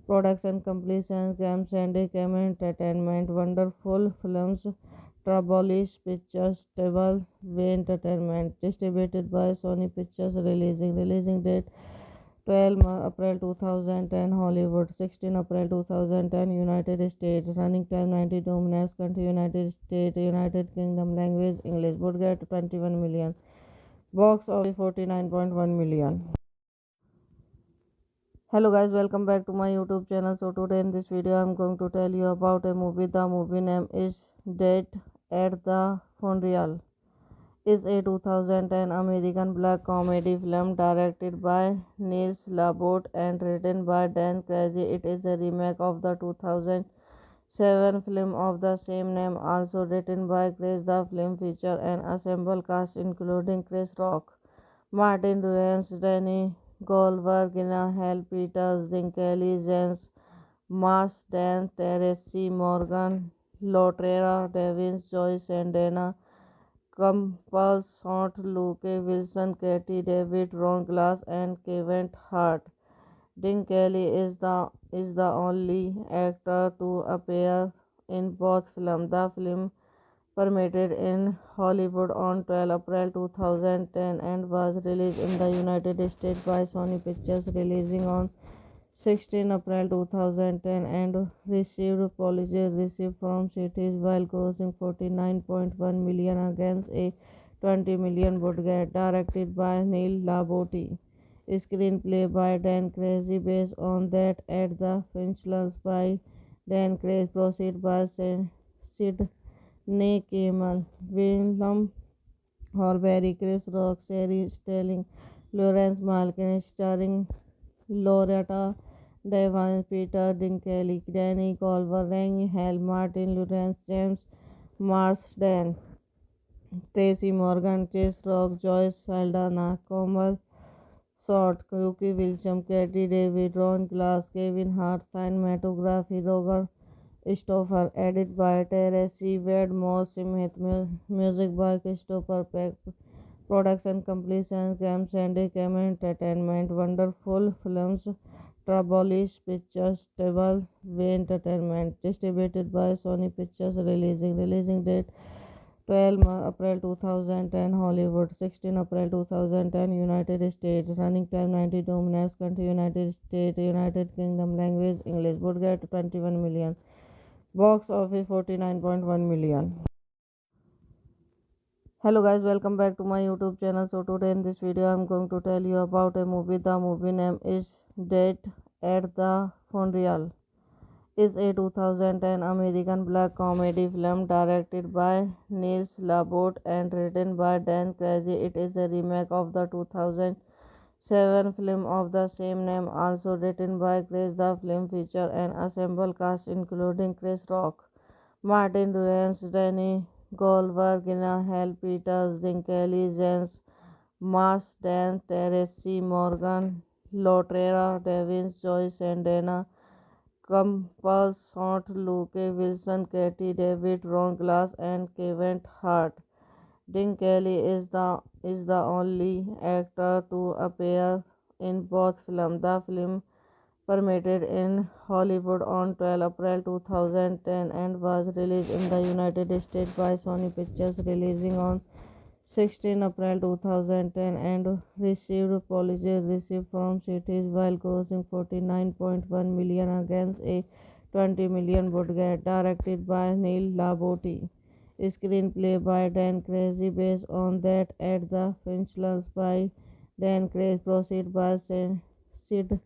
production completion, Cam Sandy, Cam Entertainment, Wonderful Films, Trabolish Pictures, Table Way Entertainment, distributed by Sony Pictures, releasing date 12 April 2010 Hollywood, 16 April 2010 United States, running time 92 minutes, country United States, United Kingdom, language English, budget 21 million, box office 49.1 million. Hello guys, welcome back to my YouTube channel. So today in this video I'm going to tell you about a movie. The movie name is Death at the Funeral. Is a 2010 American black comedy film directed by Niels Labot and written by Dan Crazy. It is a remake of the 2007 film of the same name, also written by Chris. The film features an ensemble cast including Chris Rock, Martin Lawrence, Danny Goldberg, Hal Peters, Jim Kelly, James Marsden, Teresa Morgan, Loretta Devins, Joyce and Dana Campbell, Scott Luke Wilson, Katie David, Ron Glass, and Kevin Hart. Dean Kelly is the only actor to appear in both films. The film premiered in Hollywood on 12 April 2010 and was released in the United States by Sony Pictures, releasing on 16 April 2010 and received positive reviews from critics while grossing 49.1 million against a 20 million budget. Directed by Neil Labotti. Screenplay by Dan Crazy based on that at the Finchlands by Dan Crazy, proceed by Sidney Kimmel, William Horbury, Chris Rock, Sherry Sterling, Lawrence Malkin, starring Loretta Devine, Peter Dinklage, Danny Culver, Hal Martin Lawrence, James Marsden, Tracy Morgan, Chase Rock, Joyce Saldana, Komal Short, Rookie Wilson, Katie David, Ron Glass, Kevin Hart, cinematography, Roger Stoffer, edit by Teresi Wedmore, music by Christopher Peck, production completion, Cam Sandy, Cam Entertainment, Wonderful Films, Trabolish Pictures, Table Way Entertainment, distributed by Sony Pictures, releasing date 12 April 2010 Hollywood, 16 April 2010 United States, running time 92 minutes, country United States, United Kingdom, language English, budget 21 million, Box office 49.1 million. Hello guys, welcome back to my YouTube channel. So today in this video I'm going to tell you about a movie. The movie name is Dead at the Funeral. Is a 2010 American black comedy film directed by Niels Labot and written by Dan Crazy. It is a remake of the 2007 film of the same name, also written by Chris. The film features an ensemble cast including Chris Rock, Martin Lawrence, Danny Goldberg, Hal Peters, Jim Kelly, James Marsden, Teresa Morgan, Loretta Devins, Joyce and Dana Campbell, Scott, Luke Wilson, Katie David, Ron Glass, and Kevin Hart. Dean Kelly is the only actor to appear in both films. The film premiered in Hollywood on 12 April 2010 and was released in the United States by Sony Pictures, releasing on 16 April 2010 and received positive reviews from critics while grossing 49.1 million against a 20 million budget. Directed by Neil Labotti. Screenplay by Dan Crazy based on that at the Finchlands by Dan Crazy. Proceed by Sid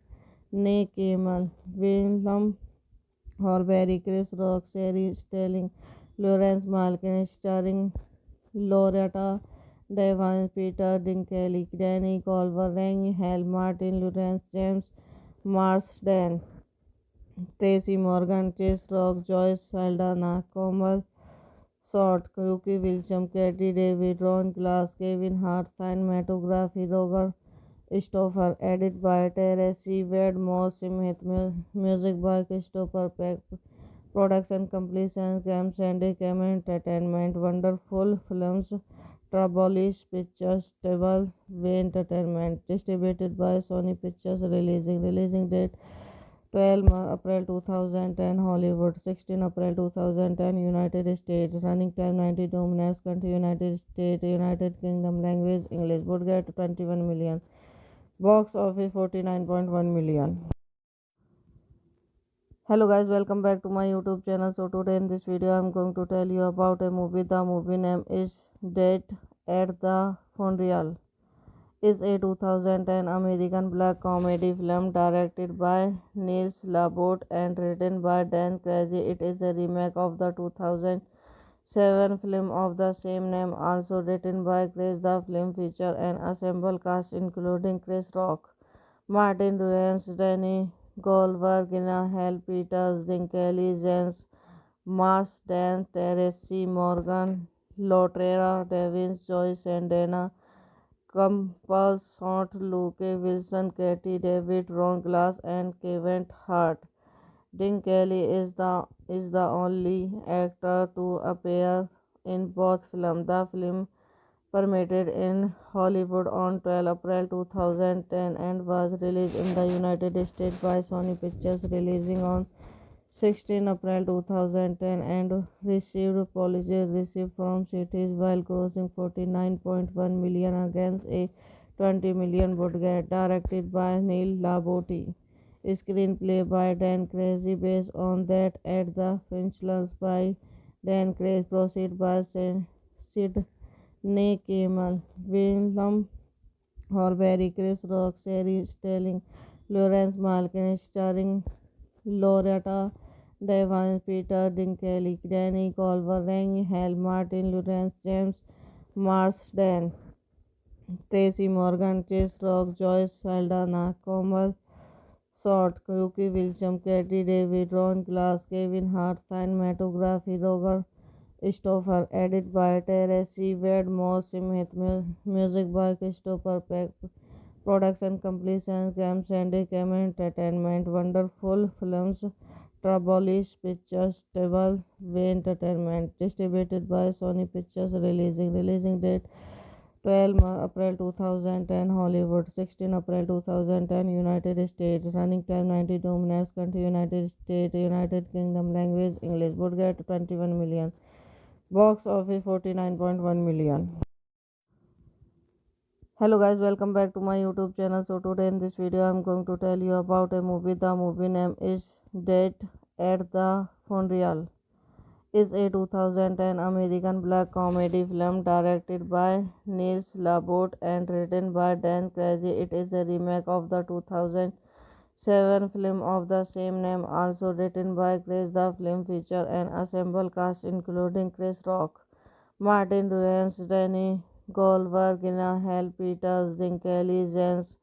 Kimmel. William Horbury, Chris Rock, Sherry Sterling, Lawrence Malkin, starring Loretta Devine, Peter Dinklage, Danny Culver, Rang Hal, Martin Lawrence, James Marsden, Tracy Morgan, Chase Rock, Joyce Saldana, Komal Short, Rookie Wilson, Katie David, Ron Glass, Kevin Hart, cinematography, Roger Stoffer, edit by Teresi Wedmore, music by Christopher Peck, production completion, Games and Entertainment, Wonderful Films, Trabolish Pictures, Table Way Entertainment, distributed by Sony Pictures, releasing date 12 April 2010 Hollywood, 16 April 2010 United States, running time 92 minutes, country United States, United Kingdom, language English, budget 21 million, box office 49.1 million. Hello guys, welcome back to my YouTube channel. So today in this video I'm going to tell you about a movie. The movie name is Dead at the Funeral. Is a 2010 American black comedy film directed by Niels Labot and written by Dan Crazy. It is a remake of the 2007 film of the same name, also written by Chris. The film features an ensemble cast including Chris Rock, Martin Lawrence, Danny Goldberg, Hal Peters, Jim Kelly, James Marsden, Teresa Morgan, Loretta Devins, Joyce and Dana Campbell, Scott, Luke Wilson, Katie David, Ron Glass, and Kevin Hart. Dean Kelly is the only actor to appear in both films. The film premiered in Hollywood on 12 April 2010 and was released in the United States by Sony Pictures, releasing on 16 April 2010 and received positive reviews from critics while grossing 49.1 million against a 20 million budget. Directed by Neil Labotti. Screenplay by Dan Crazy based on that at the Finchlands by Dan Crazy. Proceed by Sid Kimmel, William Horbury, Chris Rock, Sherry Sterling, Lawrence Malkin, starring Loretta Devine, Peter Dinklage, Danny Culver, Rang Hal, Martin Lawrence, James Marsden, Tracy Morgan, Chase Rock, Joyce Saldana, Komal Short, Rookie Wilson, Katie David, Ron Glass, Kevin Hart, cinematography, Roger Stoffer, edit by Teresi Wedmore, music by Christopher Peck, production completion, Games and Entertainment, Wonderful Films, Trabolish Pictures, Table Way Entertainment, distributed by Sony Pictures, releasing date 12 April 2010 Hollywood, 16 April 2010 United States, running time 92 minutes, country United States, United Kingdom, language English, budget 21 million, box office 49.1 million. Hello guys, welcome back to my YouTube channel. So today in this video I'm going to tell you about a movie. The movie name is Dead at the Funeral is a 2010 American black comedy film directed by Niels Labot and written by Dan Crazy. It is a remake of the 2007 film of the same name, also written by Chris. The film features an ensemble cast including Chris Rock, Martin Lawrence, Danny Goldberg, Hal Peters, Jim Kelly, James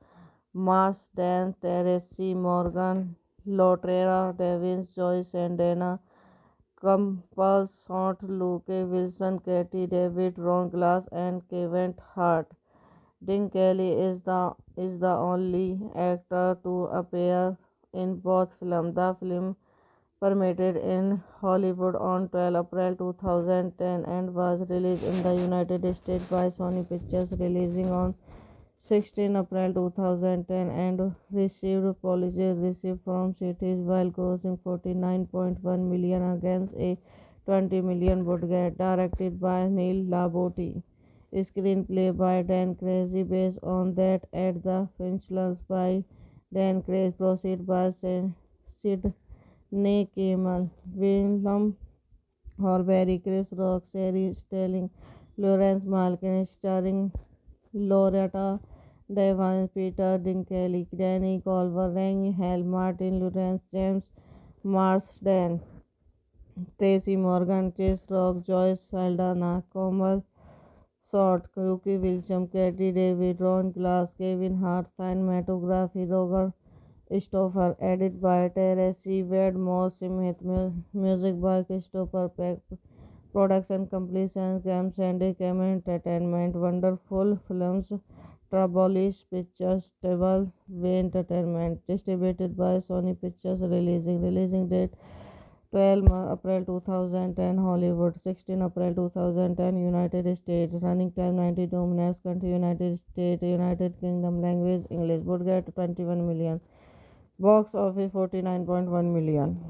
Marsden, Tracy Morgan, Loretta Devins, Joyce and Dana Campbell, Scott, Luke Wilson, Katie David, Ron Glass, and Kevin Hart. Dean Kelly is the only actor to appear in both films. The film premiered in Hollywood on 12 April 2010 and was released in the United States by Sony Pictures, releasing on 16 April 2010 and received positive received from critics while grossing 49.1 million against a 20 million budget. Directed by Neil Labotti. Screenplay by Dan Crazy based on that at the Finchlands by Dan Crazy. Proceed by Sidney Kimmel, William Horbury, Chris Rock, Sherry Sterling, Lawrence Malkin, starring Loretta Devine, Peter Dinklage, Danny Glover, Rang Hal, Martin Lawrence, James Marsden, Tracy Morgan, Chase Rock, Joyce Saldana, Komal Short, Rookie Wilson, Katie David, Ron Glass, Kevin Hart, cinematography, Roger Stoffer, edit by Teresi Wedmore, music by Christopher Peck, production completion, Cam Sandy, Cam Entertainment, Wonderful Films, Trabolish Pictures, Table Way Entertainment, distributed by Sony Pictures, releasing date 12 April 2010 Hollywood, 16 April 2010 United States, running time 92 minutes, country United States, United Kingdom, language English, budget 21 million, box office 49.1 million.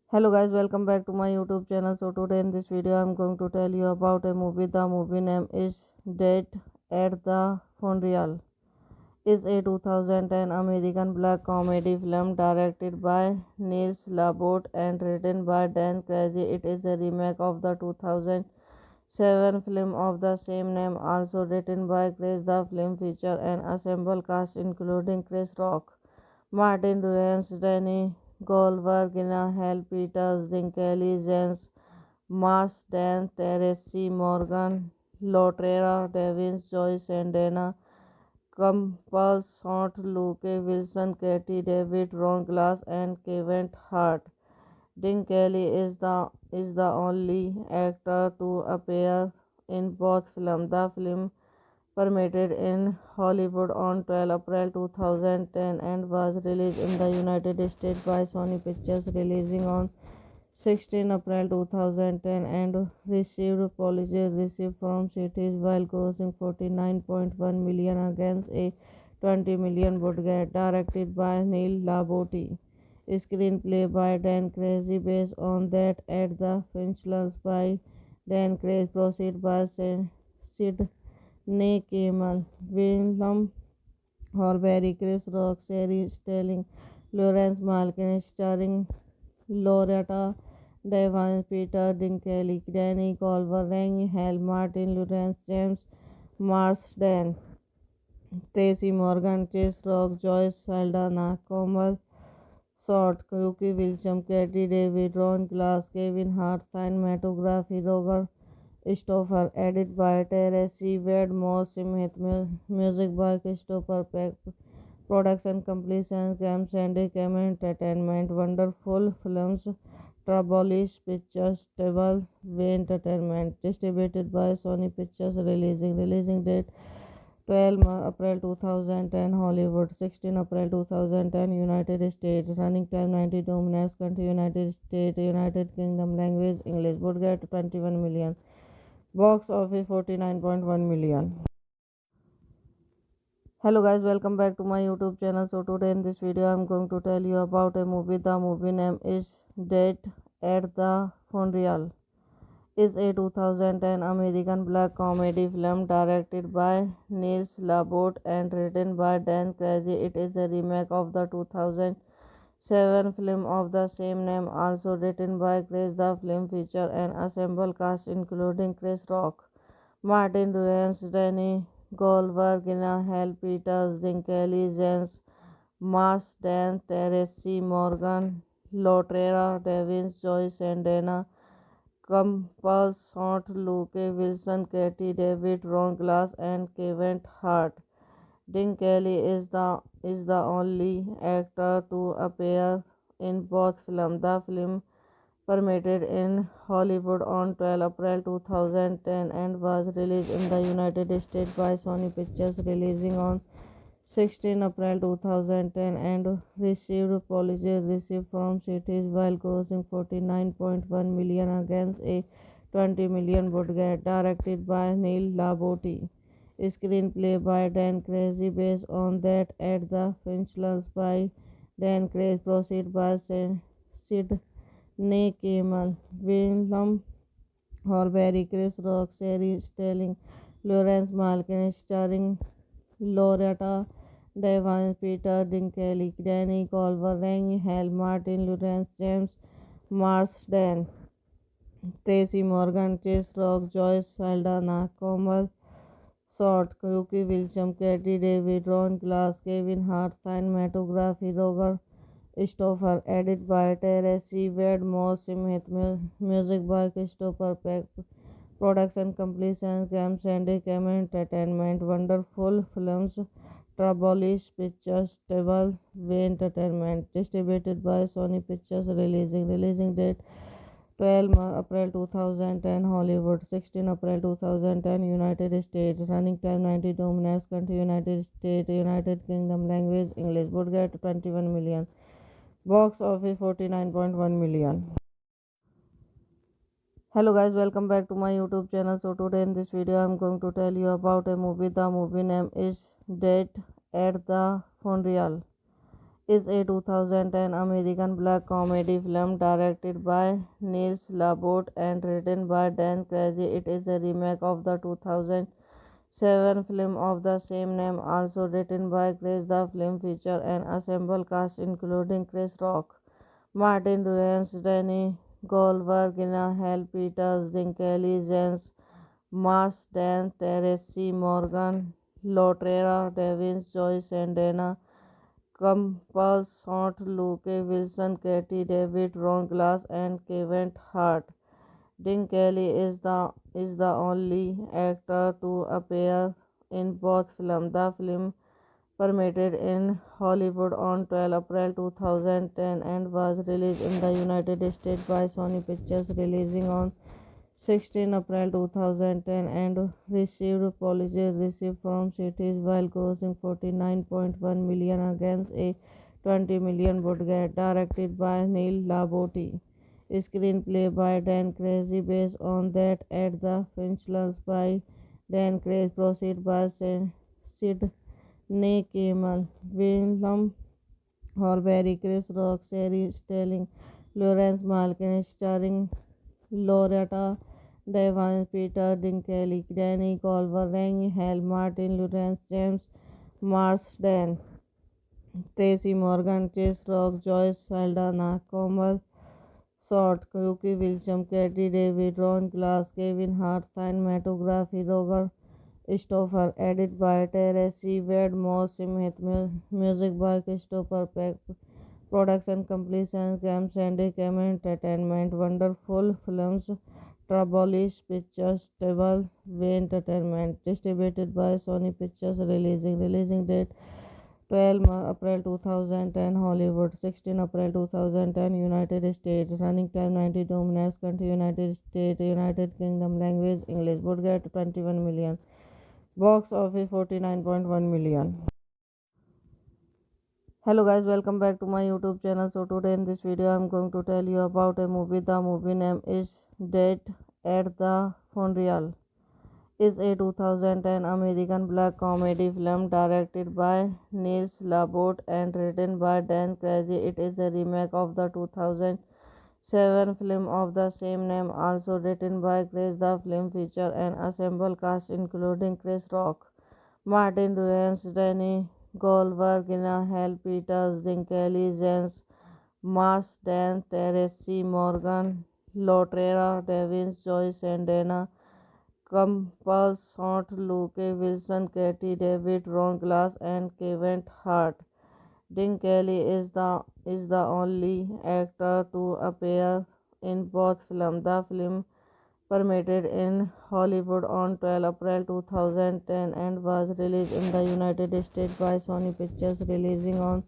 Hello guys, welcome back to my YouTube channel. So today in this video I'm going to tell you about a movie. The movie name is Dead at the Funeral is a 2010 American black comedy film directed by Niels Labot and written by Dan Crazy. It is a remake of the 2007 film of the same name, also written by Chris. The film features an ensemble cast including Chris Rock, Martin Lawrence, Danny Goldberg, Hal Peters, Jim Kelly, James Marsden, Tracy Morgan, Loretta Devins, Joyce and Dana Campbell, Scott, Luke Wilson, Katie David, Ron Glass, and Kevin Hart. Dean Kelly is the only actor to appear in both films. The film premiered in Hollywood on 12 April 2010 and was released in the United States by Sony Pictures, releasing on 16 April 2010 and received positive received from critics while grossing 49.1 million against a 20 million budget. Directed by Neil Labotti. Screenplay by Dan Crazy based on that at the Finchlands by Dan Crazy. Proceed by Sidney Kimmel, William Horbury, Chris Rock, Sherry Sterling, Lawrence Malkin, starring Loretta Devine, Peter Dinklage, Danny Glover, Rang Hal, Martin Lawrence, James Marsden, Tracy Morgan, Chase Rock, Joyce Saldana, Komal Short, Rookie Wilson, Katie David, Ron Glass, Kevin Hart, cinematography, Roger Stoffer, edit by Teresi Wedmore, music by Christopher Peck, production completion, Cam Sandy, Cam Entertainment, Wonderful Films, Trabolish Pictures, Table Way Entertainment, distributed by Sony Pictures, releasing date 12 April 2010 Hollywood, 16 April 2010 United States, running time 92 minutes, country United States, United Kingdom, language English, budget 21 million, box office 49.1 million. Hello guys, welcome back to my YouTube channel. So today in this video I'm going to tell you about a movie. The movie name is Dead at the Funeral is a 2010 American black comedy film directed by Niels Labot and written by Dan Crazy. It is a remake of the 2007 2007 film of the same name, also written by Chris. The film featured an ensemble cast including Chris Rock, Martin Lawrence, Danny Goldberg, Hal Peters, Jim Kelly, James Mars, Dan, Tracy Morgan, Loretta Devins, Joyce and Dana Campbell, Short, Luke Wilson, Katie David, Ron Glass, and Kevin Hart. Dean Kelly is the only actor to appear in both films. The film premiered in Hollywood on 12 April 2010 and was released in the United States by Sony Pictures, releasing on 16 April 2010 and received positive reviews from critics while grossing 49.1 million against a 20 million budget. Directed by Neil Laborde. Screenplay by Dan Crazy based on that at the Finchlands by Dan Crazy, proceed by Sid Nick Kimmel, William Horbury, Chris Rock, Sherry Sterling, Lawrence Malkin, starring Loretta Devine, Peter Dinklage, Danny Culver, Rang Hal, Martin Lawrence, James Marsden, Tracy Morgan, Chase Rock, Joyce Saldana, Komal Short, Rookie Wilson, Katie David, Ron Glass, Kevin Hart, cinematography, Roger Stoffer, edit by Teresi Wedmore, Smith, music by Christopher Peck, production completion, Cam Sandy, Cam Entertainment, Wonderful Films, Trabolish Pictures, Table Way Entertainment, distributed by Sony Pictures, releasing date 12 April 2010 Hollywood, 16 April 2010 United States, running time 92 minutes, country United States, United Kingdom, language English, budget 21 million, box office 49.1 million. Hello guys, welcome back to my YouTube channel. So today in this video I'm going to tell you about a movie. The movie name is Dead at the Funeral. Is a 2010 American black comedy film directed by Niels Laborde and written by Dan Crazy. It is a remake of the 2007 film of the same name, also written by Chris. The film featured an ensemble cast including Chris Rock, Martin Lawrence, Danny Goldberg, Hal Peters, Jim Kelly, James Marsden, Tracy Morgan, Loretta Devins, Joyce and Dana Campbell, Short, Luke Wilson, Katie David, Ron Glass, and Kevin Hart. Dean Kelly is the only actor to appear in both films. The film premiered in Hollywood on 12 April 2010 and was released in the United States by Sony Pictures, releasing on 16 April 2010 and received positive reviews from critics while grossing 49.1 million against a 20 million budget. Directed by Neil Laborde. Screenplay by Dan Crazy based on that at the Finchlands by Dan Crazy, proceed by Sid Nick Kimmel, William Horbury, Chris Rock, Sherry Sterling, Lawrence Malkin, starring Loretta Devine, Peter Dinklage, Danny Culver, Rang Hal, Martin Lawrence, James Marsden, Tracy Morgan, Chase Rock, Joyce Saldana, Komal Short, Rookie Wilson, Katie David, Ron Glass, Kevin Hart, cinematography, Roger Stoffer, edit by Teresi Wedmore, Smith, music by Christopher Peck, production completion, Cam Sandy, Cam Entertainment, Wonderful Films, Trabolish Pictures, Table Way Entertainment, distributed by Sony Pictures, releasing date 12 April 2010 Hollywood, 16 April 2010 United States, running time 92 minutes, country United States, United Kingdom, language English, budget 21 million, box office 49.1 million. Hello guys, welcome back to my YouTube channel. So today in this video I'm going to tell you about a movie. The movie name is Dead at the Funeral. Is a 2010 American black comedy film directed by Niels Laborde and written by Dan Crazy. It is a remake of the 2007 film of the same name, also written by Chris. The film featured an ensemble cast including Chris Rock, Martin Lawrence, Danny Goldberg, Hal Peters, Jim Kelly, James Marsden, Tracy Morgan, Lotrera Davis, Joy Saldana, Campbell, Scott, Luke Wilson, Katie David, Ron Glass, and Kevin Hart. Dean Kelly is the only actor to appear in both films. The film premiered in Hollywood on 12 April 2010 and was released in the United States by Sony Pictures, releasing on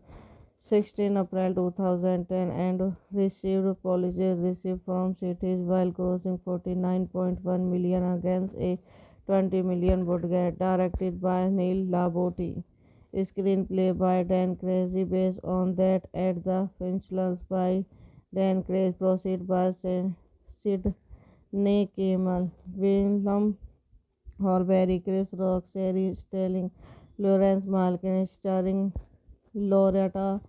16 April 2010 and received positive reviews from critics while grossing 49.1 million against a 20 million budget. Directed by Neil LaBotte. Screenplay by Dan Crazy based on that at the Finchlands by Dan Crazy. Proceed by Sidney Kamen. William Horbury, Chris Rock, Sherry Sterling, Lawrence Malkin, starring Loretta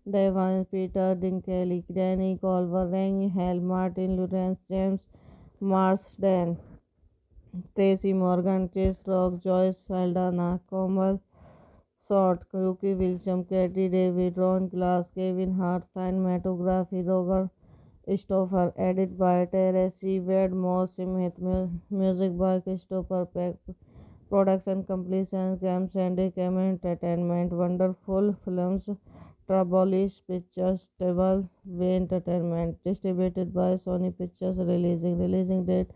Devine, Peter Dinklage, Danny Culver, Rang Hal, Martin Lawrence, James Marsden, Tracy Morgan, Chase Rock, Joyce Saldana, Komal Short, Yuki Wilson, Katie David, Ron Glass, Kevin Hart, cinematography, Roger Stoffer, edit by Teresi Wedmore, Smith, music by Christopher Peck, production completion, Games and Entertainment, Wonderful Films, Trabolish Pictures, Table Way Entertainment, distributed by Sony Pictures, releasing date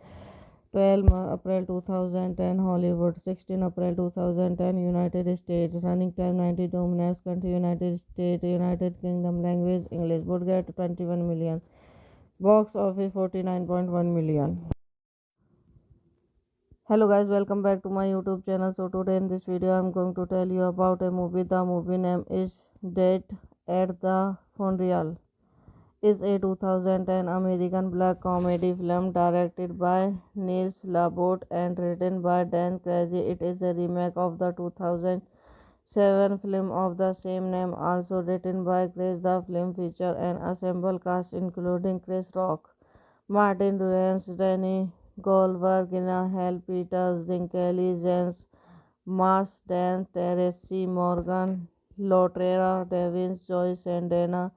12 April 2010 Hollywood, 16 April 2010 United States, running time 92 minutes, country United States, United Kingdom, language English, budget 21 million, box office 49.1 million. Hello guys, welcome back to my YouTube channel. So today in this video I'm going to tell you about a movie. The movie name is Dead at the Funeral. Is a 2010 American black comedy film directed by Niels Labot and written by Dan Crazy. It is a remake of the 2007 film of the same name, also written by Chris. The film features an ensemble cast including Chris Rock, Martin Lawrence, Danny Goldberg, Hal Peters, Dinklage, James Marsden, Tracy Morgan, Lotrera Davis, Joy Saldana,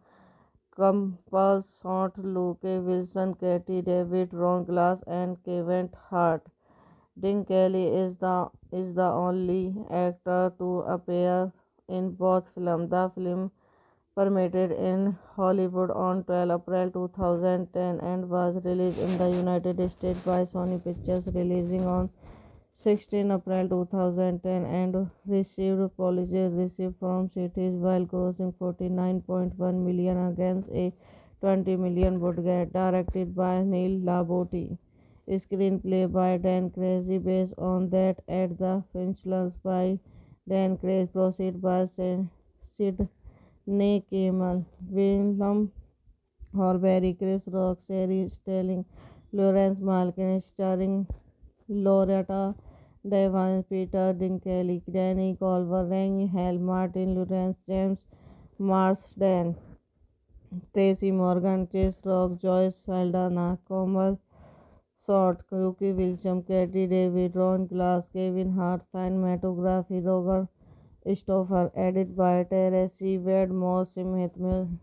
Campbell, Scott, Luke Wilson, Katie David, Ron Glass, and Kevin Hart. Dean Kelly is the only actor to appear in both films. The film premiered in Hollywood on 12 April 2010 and was released in the United States by Sony Pictures, releasing on 16 April 2010 and received positive reviews from critics while grossing 49.1 million against a 20 million budget. Directed by Neil LaBotte. Screenplay by Dan Crazy based on that at the Finchlands by Dan Crazy. Proceed by Sidney Kamen, William Horbury, Chris Rock, Sherry Sterling, Lawrence Malkin, starring Loretta Devine, Peter Dinklage, Danny Culver, Rang Hal, Martin Lawrence, James Marsden, Tracy Morgan, Chase Rock, Joyce Saldana, Komal Short, Yuki Wilson, Katie David, Ron Glass, Kevin Hart, cinematography, Roger Stoffer, edit by Teresi Wedmore, Smith,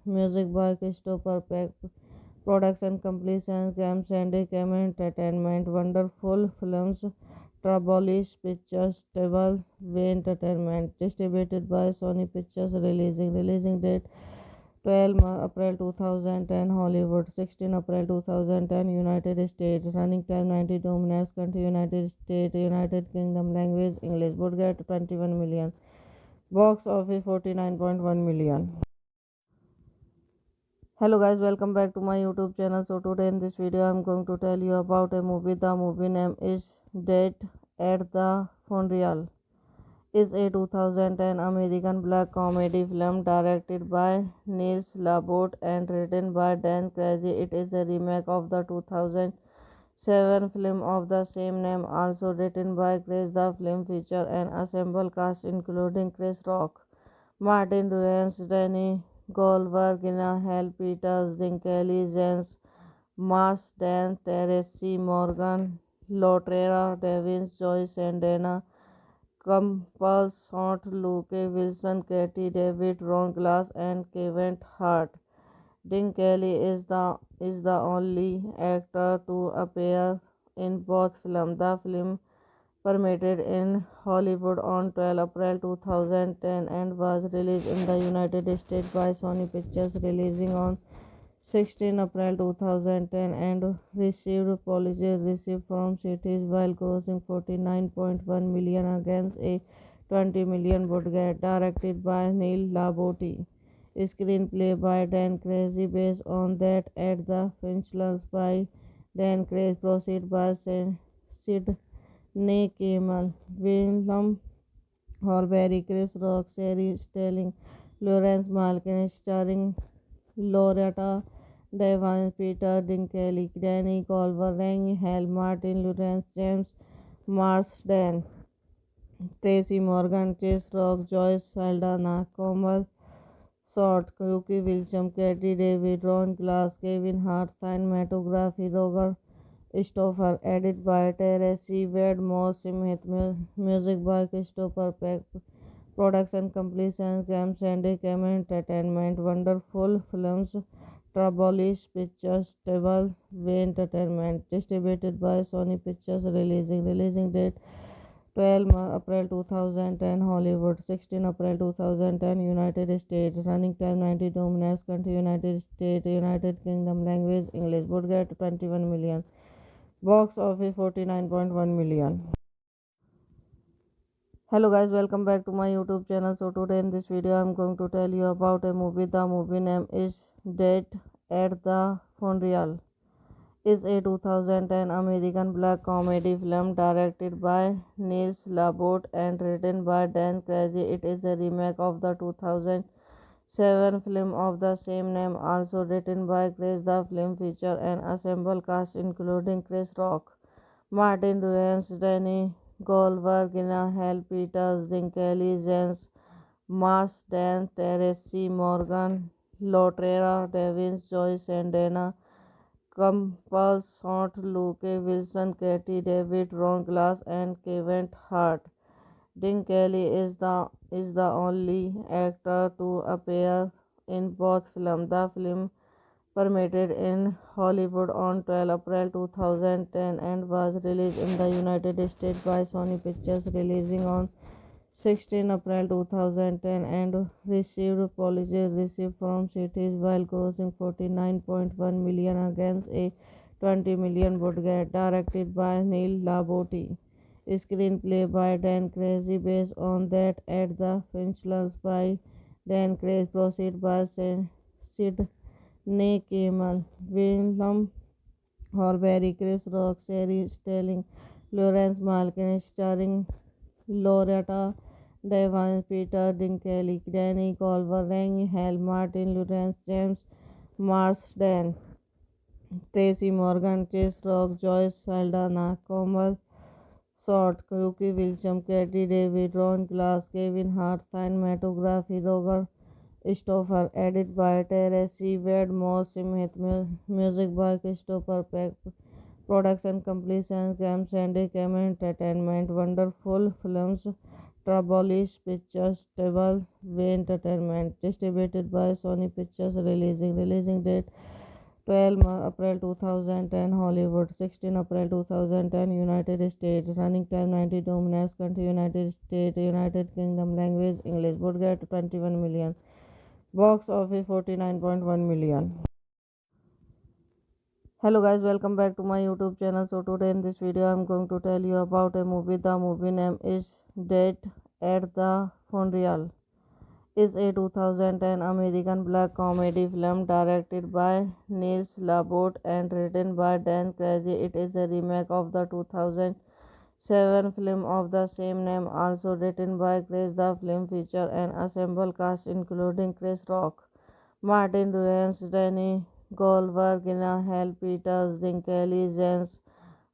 music by Christopher Peck, production completion, Games and Entertainment, Wonderful Films, Trabolish Pictures, Table Way Entertainment, distributed by Sony Pictures, releasing date 12 April 2010 Hollywood, 16 April 2010 United States, running time 92 minutes, country United States, United Kingdom, language English, budget 21 million, box office 49.1 million. Hello guys, welcome back to my YouTube channel. So today in this video I'm going to tell you about a movie. The movie name is Dead at the Funeral. Is a 2010 American black comedy film directed by Niels Labot and written by Dan Crazy. It is a remake of the 2007 film of the same name, also written by Chris. The film features an ensemble cast including Chris Rock, Martin Lawrence, Danny Goldberg, Hal Peters, Dinklage, James Marsden, Tracy Morgan, Lotrera Davis, Joy Saldana, Campbell, Short, Luke Wilson, Katie David, Ron Glass, and Kevin Hart. Dean Kelly is the only actor to appear in both films. The film premiered in Hollywood on 12 April 2010 and was released in the United States by Sony Pictures, releasing on 16 April 2010 and received positive reviews from critics while grossing 49.1 million against a 20 million budget. Directed by Neil LaBorte. Screenplay by Dan Crazy based on that at the Finchlands by Dan Crazy, proceed by Sid Campbell, William Horbury, Chris Rock, Sherry Sterling, Lawrence Malkin, starring Loretta Devine, Peter Dinklage, Danny Culver, Rang Hal, Martin Lawrence, James Marsden, Tracy Morgan, Chase Rock, Joyce Saldana, Komal Short, Rookie Wilson, Katie David, Ron Glass, Kevin Hart, cinematography, Roger Stoffer, edit by Terence Wade Moss, music by Christopher Peck, production completion, Games and Cam Entertainment, Wonderful Films, Trabolish Pictures, Table Way Entertainment, distributed by Sony Pictures, releasing date 12 April 2010 Hollywood, 16 April 2010 United States, running time 92 minutes, country United States, United Kingdom, language English, budget 21 million, box office 49.1 million. Hello guys, welcome back to my YouTube channel. So today in this video I'm going to tell you about a movie. The movie name is Dead at the Funeral. Is a 2010 American black comedy film directed by Niels Laborde and written by Dan Crazy. It is a remake of the 2007 film of the same name, also written by Chris. The film features an ensemble cast including Chris Rock, Martin Lawrence, Danny Goldberg, Hal Peters, Dinklage, James Marsden, Teresa Morgan, Loretta Devine, Joyce and Dana Campbell, Short, Luke Wilson, Katie David, Ron Glass, and Kevin Hart. Dean Kelly is the only actor to appear in both films. The film premiered in Hollywood on 12 April 2010 and was released in the United States by Sony Pictures, releasing on 16 April 2010 and received positive reviews from critics while grossing 49.1 million against a 20 million budget. Directed by Neil LaBorte. Screenplay by Dan Crazy based on that at the Finchlands by Dan Crazy, proceed by Sid Campbell, William Horbury, Chris Rock, Sherry Sterling, Lawrence Malkin, starring Loretta Devine, Peter Dinklage, Danny Culver, Rang Hal, Martin Lawrence, James Marsden, Tracy Morgan, Chase Rock, Joyce Saldana, Komal Short, Rookie Wilson, Katie David, Ron Glass, Kevin Hart, cinematography, Roger Stoffer, edit by Terence Wade Moss, music by Christopher Peck, production completion, Games and Cam Entertainment, Wonderful Films, Trabolish Pictures, Table Way Entertainment, distributed by Sony Pictures, releasing date 12 April 2010 Hollywood, 16 April 2010 United States, running time 92 minutes, country United States, United Kingdom, language English, budget 21 million, box office 49.1 million. Hello guys, welcome back to my YouTube channel. So today in this video I'm going to tell you about a movie. The movie name is Dead at the Funeral. Is a 2010 American black comedy film directed by Niels Laborde and written by Dan Crazy. It is a remake of the 2007 film of the same name, also written by Chris. The film features an ensemble cast including Chris Rock, Martin Lawrence, Danny Goldberg, Hal Peters, Dinklage, James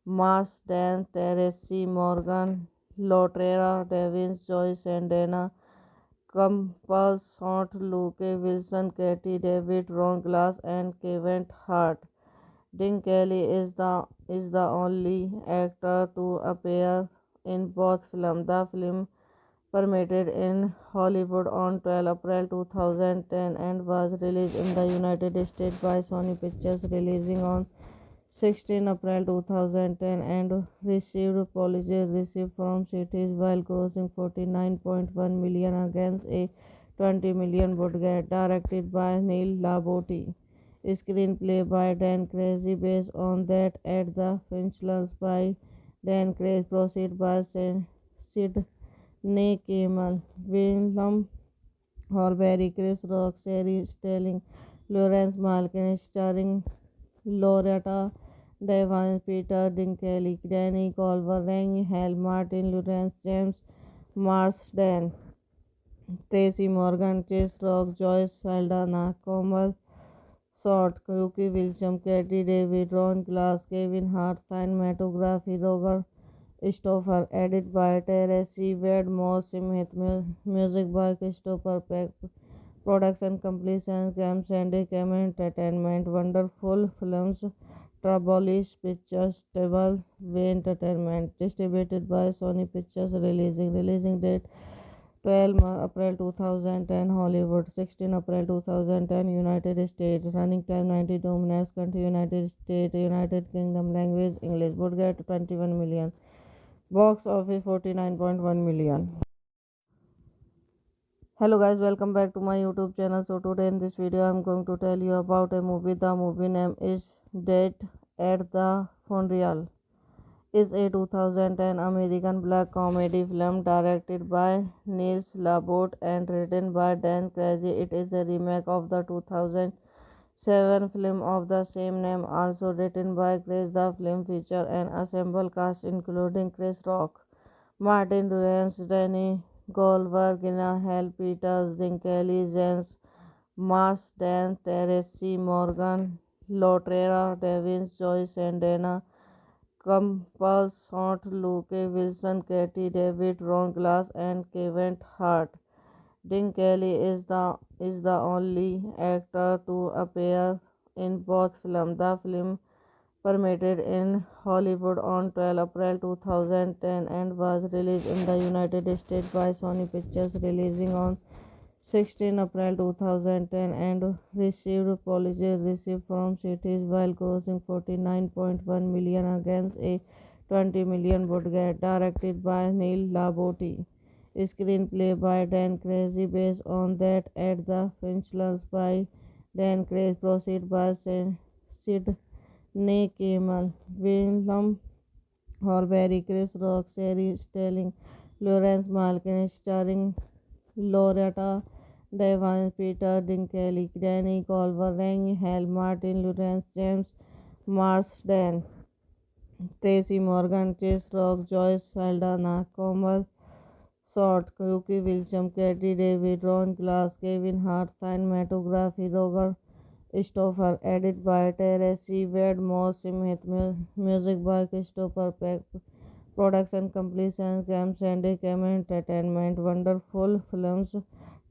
Marsden, Teresa Morgan, Loretta Devine, Joyce and Dana Campbell, Short, Luke Wilson, Katie David, Ron Glass, and Kevin Hart. Dean Kelly is the only actor to appear in both films. The film premiered in Hollywood on 12 April 2010 and was released in the United States by Sony Pictures, releasing on 16 April 2010 and received positive received from critics while grossing 49.1 million against a 20 million budget. Directed by Neil Labotti. Screenplay by Dan Crazy based on that at the Finchlands by Dan Crazy. Proceed by Sid Campbell, Willem Horbury, Chris Rock, Sherry Sterling, Lawrence Malkin, starring Loretta Devine, Peter Dinklage, Danny Glover, Rang Hal, Martin Lawrence, James Marsden, Tracy Morgan, Chase Rock, Joyce Saldana, Komal Short, Yuki William, Katie David, Ron Glass, Kevin Hart, cinematography, Roger Stoffer, edit by Terence Wade Moss, music by Christopher Peck, production completion, Cam Sandy, Cam Entertainment, Wonderful Films, Trabolish Pictures, Table Way Entertainment, distributed by Sony Pictures, releasing date 12 April 2010 Hollywood, 16 April 2010 United States, running time 92 minutes, country United States, United Kingdom, language English, budget 21 million, box office 49.1 million. Hello guys, welcome back to my YouTube channel. So today in this video I'm going to tell you about a movie. The movie name is Dead at the Funeral. Is a 2010 American black comedy film directed by Niels Labot and written by Dan Crazy. It is a remake of the 2007 film of the same name, also written by Chris. The film features an ensemble cast including Chris Rock, Martin Lawrence, Danny Goldberg, Hal Peters, Dinklage, James Marsden, Tracy Morgan, Loretta Devine, Joyce Saldana, Campbell, Short, Luke Wilson, Katie David, Ron Glass, and Kevin Hart. Dinklage is the only actor to appear in both films. The film premiered in Hollywood on 12 April 2010 and was released in the United States by Sony Pictures, releasing on 16 April 2010 and received positive received from critics while grossing 49.1 million against a 20 million budget. Directed by Neil Labotti. Screenplay by Dan Crazy based on that at the Finchlands by Dan Crazy. Proceed by Sid Campbell, Willem Horbury, Chris Rock, Sherry Sterling, Lawrence Malkin, starring Loretta Devine, Peter Dinklage, Danny Glover, Rang Hal, Martin Lawrence, James Marsden, Tracy Morgan, Chase Rock, Joyce Saldana, Komal Short, Yuki William, Katie David, Ron Glass, Kevin Hart, cinematography, Roger Stoffer, edit by Terence Wade Moss, music by Christopher Peck, production completion, Cam Sandy, Cam Entertainment, Wonderful Films,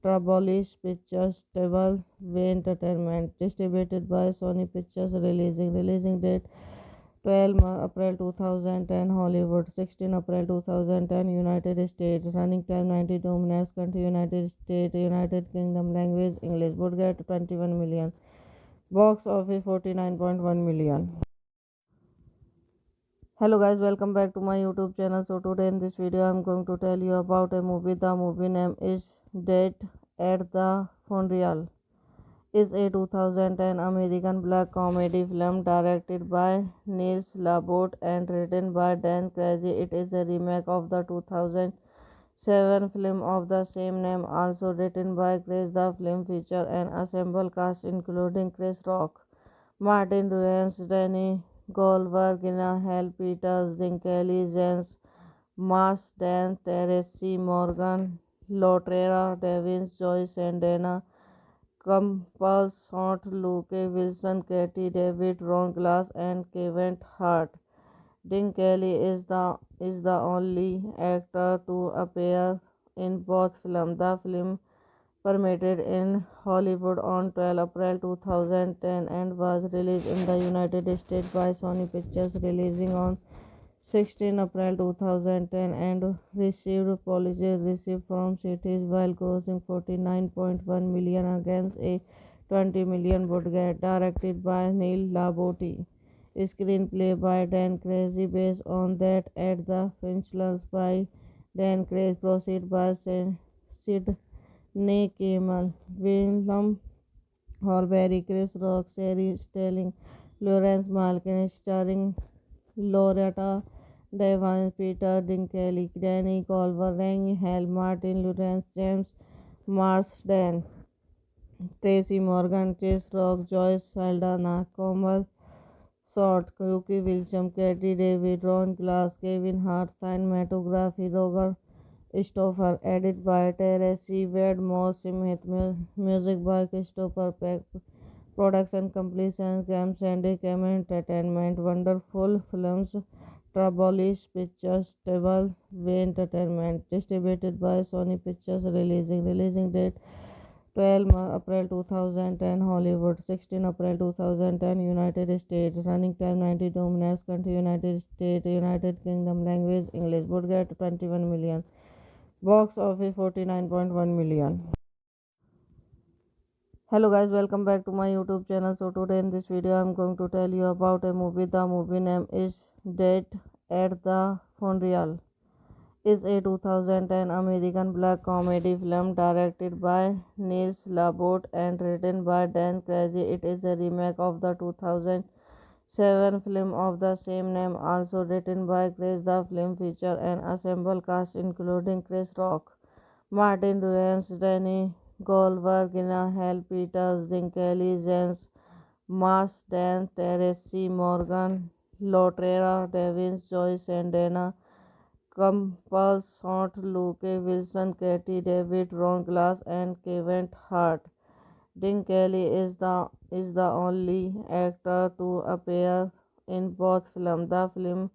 Trabolish Pictures, Table Way Entertainment, distributed by Sony Pictures, releasing date 12 April 2010 Hollywood, 16 April 2010 United States, running time 92 minutes, country United States, United Kingdom, language English, budget 21 million, box office 49.1 million. Hello guys, welcome back to my YouTube channel. So today in this video I'm going to tell you about a movie. The movie name is Dead at the Funeral. Is a 2010 American black comedy film directed by Niels Labot and written by Dan Crazy. It is a remake of the 2007 film of the same name, also written by Chris. The film features an ensemble cast including Chris Rock, Martin Lawrence, Danny Goldberg, Hal Peters, Dinklage, James Marsden, Tracy Morgan, Loretta Devine, Joyce Saldana, Campbell, Short, Luke Wilson, Katie David, Ron Glass, and Kevin Hart. Dinklage is the only actor to appear in both films. The film premiered in Hollywood on 12 April 2010 and was released in the United States by Sony Pictures, releasing on 16 April 2010 and received apologies received from cities while grossing 49.1 million against a 20 million budget. Directed by Neil Laboti. Screenplay by Dan Crazy based on that at the Finchlands by Dan Crazy. Proceed by Sid Nick Kimmel, Willem Horbury, Chris Rock, Sherry Sterling, Lawrence Malkin, starring Loretta Devine, Peter Dinklage, Danny Glover, Rang Hell, Martin Lawrence, James Marsden, Tracy Morgan, Chase Rock, Joyce Saldana, Komal Short, Yuki Wilson, Katie David, Ron Glass, Kevin Hart, cinematography, Roger Stoffer, edit by Terence Wade Moss, music by Christopher Peck, production completion, Cam Sandy, Cam Entertainment, Wonderful Films, Trabolish Pictures, Table Way Entertainment, distributed by Sony Pictures, releasing date 12 April 2010 Hollywood, 16 April 2010 United States, running time 92 minutes, country United States, United Kingdom, language English, budget 21 million. Box office 49.1 million. Hello guys, welcome back to my YouTube channel. So today in this video I'm going to tell you about a movie. The movie name is Dead at the Funeral. Is a 2010 American black comedy film directed by Niels Labot and written by Dan Crazy. It is a remake of the 2007 film of the same name, also written by Chris. The film features an ensemble cast including Chris Rock, Martin Lawrence, Danny Goldberg, Hal Peters, Dinklage, James Marsden, Tracy Morgan, Loretta Devine, Joyce Saldana, Campbell Short, Luke Wilson, Katie David, Ron Glass, and Kevin Hart. Dinklage is the only actor to appear in both films. The film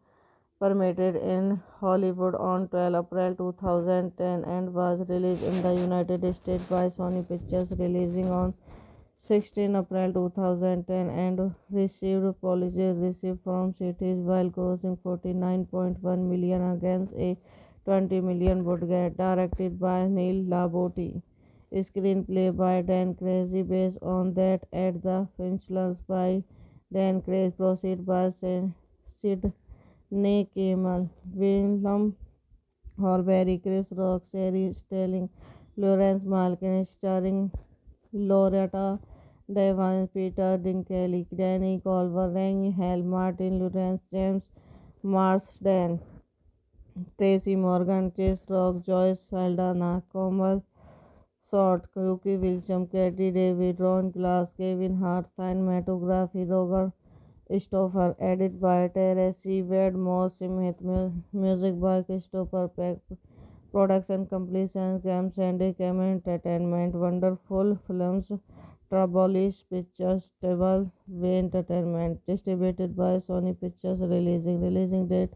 premiered in Hollywood on 12 April 2010 and was released in the United States by Sony Pictures, releasing on 16 April 2010 and received apologies received from cities while grossing 49.1 million against a 20 million budget. Directed by Neil Laboti. Screenplay by Dan Crazy based on that at the Finchlands by Dan Crazy. Proceed by Sid Nick Kimmel, Willem Horbury, Chris Rock, Sherry Sterling, Lawrence Malkin, starring Loretta Devine, Peter Dinklage, Danny Glover, Rang Hell, Martin Lawrence, James Marsden, Tracy Morgan, Chase Rock, Joyce Saldana, Komal Short, Yuki Wilson, Katie David, Ron Glass, Kevin Hart, cinematography, Roger Stoffer, edit by Terence Wade Moss, music by Christopher Peck, production completion, Cam Sandy, Cam Entertainment, Wonderful Films, Trabolish Pictures, Table Way Entertainment, distributed by Sony Pictures, releasing date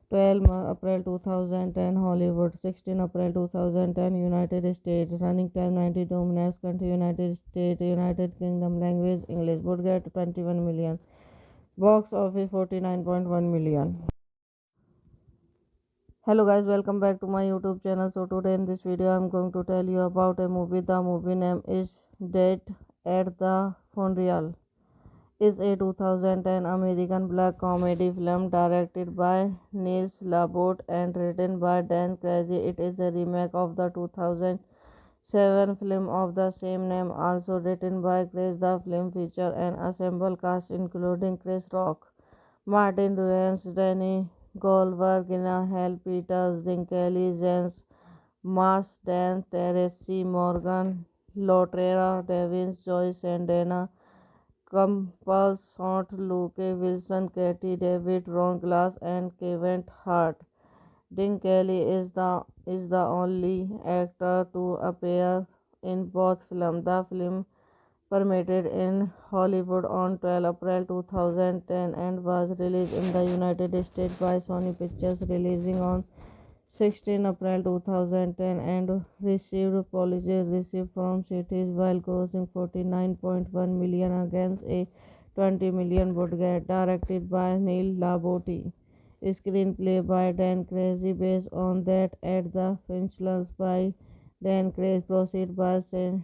12 April 2010 Hollywood, 16 April 2010 United States, running time 92 minutes, country United States, United Kingdom, language English, budget 21 million. Box office 49.1 million. Hello guys, welcome back to my YouTube channel. So today in this video I'm going to tell you about a movie. The movie name is Dead at the Funeral. Is a 2010 American black comedy film directed by Niels Labot and written by Dan Crazy. It is a remake of the 2007 film of the same name, also written by Chris. The film features an ensemble cast including Chris Rock, Martin Lawrence, Danny Goldberg, Hal Peters, Dinklage, James Marsden, Tracy Morgan, Loretta Devine, Joyce Saldana, Campbell Short, Luke Wilson, Katie David, Ron Glass, and Kevin Hart. Dinklage is the only actor to appear in both films. The film premiered in Hollywood on 12 April 2010 and was released in the United States by Sony Pictures, releasing on 16 April 2010 and received apologies received from cities while grossing 49.1 million against a 20 million budget. Directed by Neil Laboti. Screenplay by Dan Crazy based on that at the Finchlands by Dan Crazy proceed by Sidney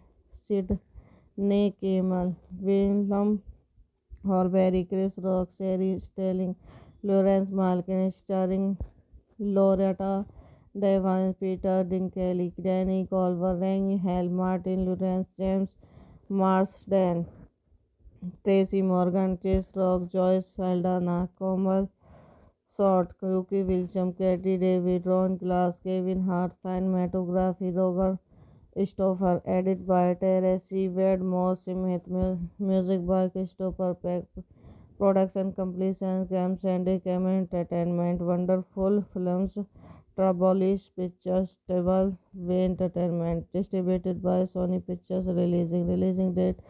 Kamen, Willem Horbury, Chris Rock, Sherry Sterling, Lawrence Malkin starring Loretta Devine, Peter Dinklage, Danny Culver, Rang Hal, Martin Lawrence, James Marsden, Tracy Morgan, Chase Rock, Joyce Saldana, Komal Short, Yuki Wilson, Katie David, Ron Glass, Kevin Hart, cinematography, Roger Stoffer, edit by Terence Wade Moss, Smith, music by Christopher Peck, production completion, Cam Sandy, Cam Entertainment, Wonderful Films, Trabolish Pictures, Table Way Entertainment, distributed by Sony Pictures, releasing date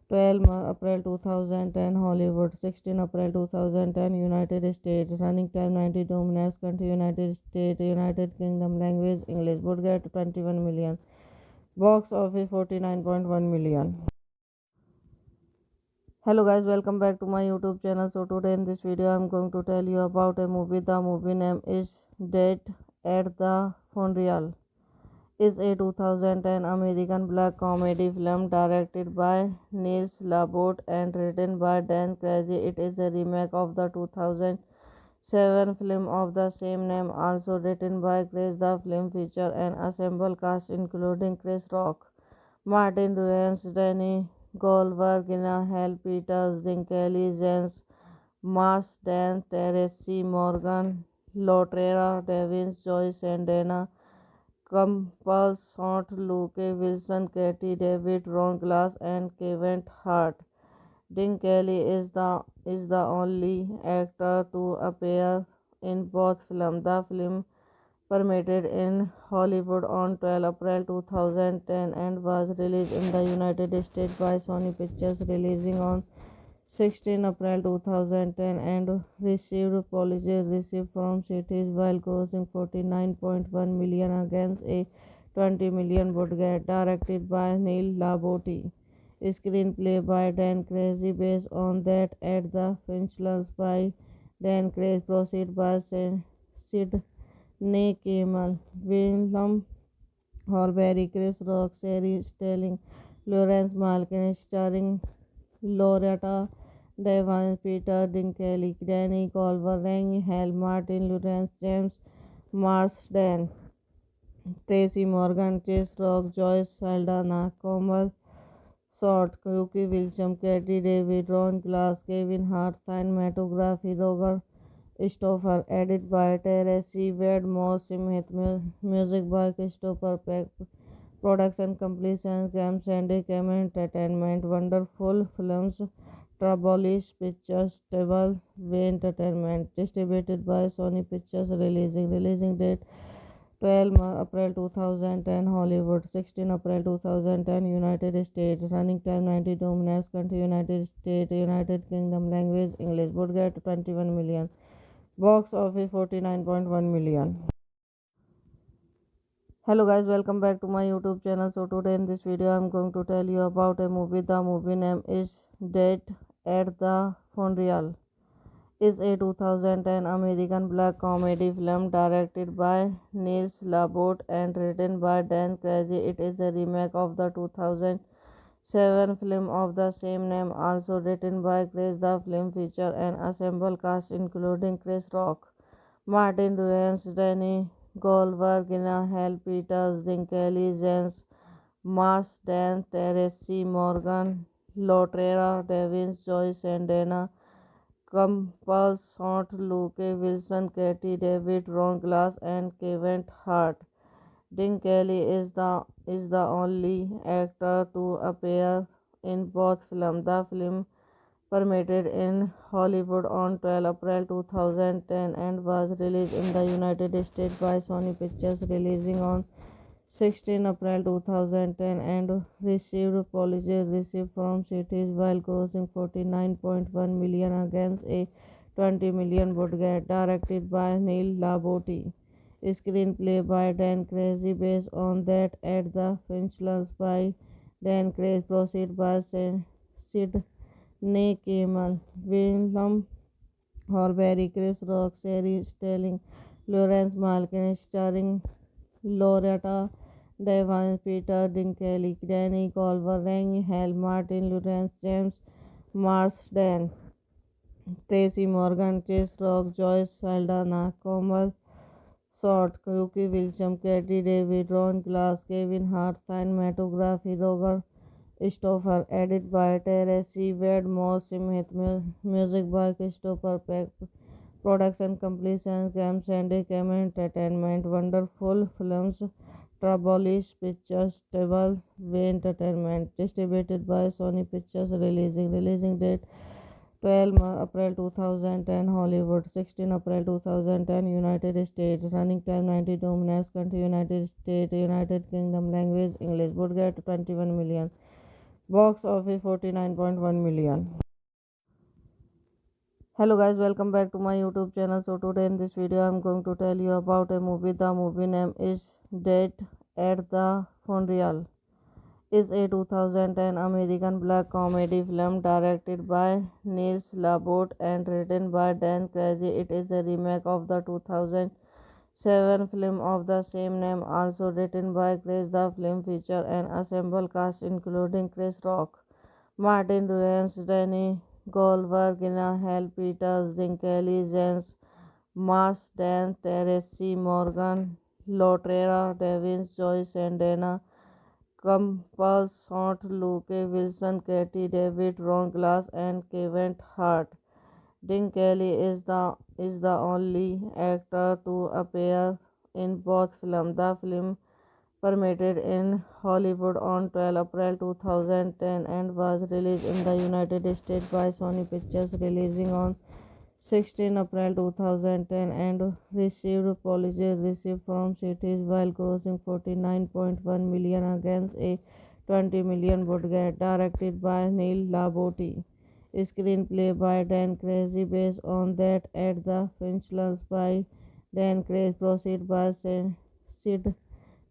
12 April 2010 Hollywood, 16 April 2010 United States, running time 92 minutes, country United States, United Kingdom, language English, budget 21 million, box office 49.1 million. Hello guys, welcome back to my YouTube channel. So today in this video I'm going to tell you about a movie. The movie name is Dead at the Funeral. Is a 2010 American black comedy film directed by Niels Labot and written by Dan Crazy. It is a remake of the 2007 film of the same name, also written by Chris. The film features an ensemble cast including Chris Rock, Martin Lawrence, Danny Goldberg, Hal Peters, Dinklage, James Marsden, Teresi Morgan, Loretta Devine, Joyce and Dana Campbell, Short, Luke Wilson, Katie David, Ron Glass, and Kevin Hart. Dinklage is the only actor to appear in both films. The film premiered in Hollywood on 12 April 2010 and was released in the United States by Sony Pictures, releasing on 16 April 2010 and received positive reviews from critics while grossing 49.1 million against a 20 million budget. Directed by Neil Labotti. Screenplay by Dan Crazy based on that at the Finchlands by Dan Crazy proceed by Sidney Kamen, Willem Horbury, Chris Rock, Sherry Sterling, Lawrence Malkin starring Loretta Devine, Peter Dinklage, Danny Culver, Rang Hal, Martin Lawrence, James Marsden, Tracy Morgan, Chase Rock, Joyce Saldana, Komal Short, Yuki Wilson, Katie David, Ron Glass, Kevin Hart, cinematography, Roger Stoffer, edit by Teresi Wade Moss, Smith, music by Christopher Peck, production completion, Cam Sandy, Cam Entertainment, Wonderful Films, Trabolish Pictures, Table Way Entertainment, distributed by Sony Pictures, releasing date 12 April 2010 Hollywood, 16 April 2010 United States, running time 92 minutes, country United States, United Kingdom, language English, budget 21 million, box office 49.1 million. Hello guys, welcome back to my YouTube channel. So today in this video I'm going to tell you about a movie. The movie name is Dead at the Funeral. Is a 2010 American black comedy film directed by Niels Labot and written by Dan Crazy. It is a remake of the 2007 film of the same name, also written by Chris. The film features an ensemble cast including Chris Rock, Martin Lawrence, Danny Goldberg, Hal Peters, Dinklage, James Marsden, Teresi Morgan, Loretta Devine, Joyce and Dana Campbell, Short, Luke Wilson, Katie David, Ron Glass, and Kevin Hart. Dinklage is the only actor to appear in both films. The film premiered in Hollywood on 12 April 2010 and was released in the United States by Sony Pictures, releasing on 16 April 2010 and received positive reviews from critics while grossing 49.1 million against a 20 million budget. Directed by Neil Labotti. Screenplay by Dan Crazy based on that at the Finchlands by Dan Crazy proceed by Sidney Kamen, Willem Horbury, Chris Rock, Sherry Sterling, Lawrence Malkin, starring Loretta Devine, Peter Dinklage, Danny Culver, Rang Hal, Martin Lawrence, James Marsden, Tracy Morgan, Chase Rock, Joyce Saldana, Komal Short, Rookie Wilson, Katie David, Ron Glass, Kevin Hart, cinematography, Roger Stoffer, edit by Terence Wade Moss, music by Christopher Peck, production completion, Cam Sandy, Cam Entertainment, Wonderful Films, Trabolish Pictures, Table Way Entertainment, distributed by Sony Pictures, releasing date 12 April 2010 Hollywood, 16 April 2010 United States, running time 92 minutes, country United States, United Kingdom, language English, budget 21 million, box office 49.1 million. Hello guys, welcome back to my YouTube channel. So today in this video I'm going to tell you about a movie. The movie name is Dead at the Funeral. Is a 2010 American black comedy film directed by Niels Labot and written by Dan Crazy. It is a remake of the 2007 film of the same name, also written by Chris. The film features an ensemble cast including Chris Rock, Martin Lawrence, Danny Goldberg, Hal Peters, Dinklage, James Marsden, Teresa Morgan, Loretta Devins, Joyce and Dana Campbell, Short, Luke Wilson, Katie David, Ron Glass, and Kevin Hart. Dean Kelly is the only actor to appear in both films. The film premiered in Hollywood on 12 April 2010 and was released in the United States by Sony Pictures, releasing on 16 April 2010 and received positive reviews from critics while grossing 49.1 million against a 20 million budget. Directed by Neil Labotti. Screenplay by Dan Crazy based on that at the Finchlands by Dan Crazy. Proceed by Sid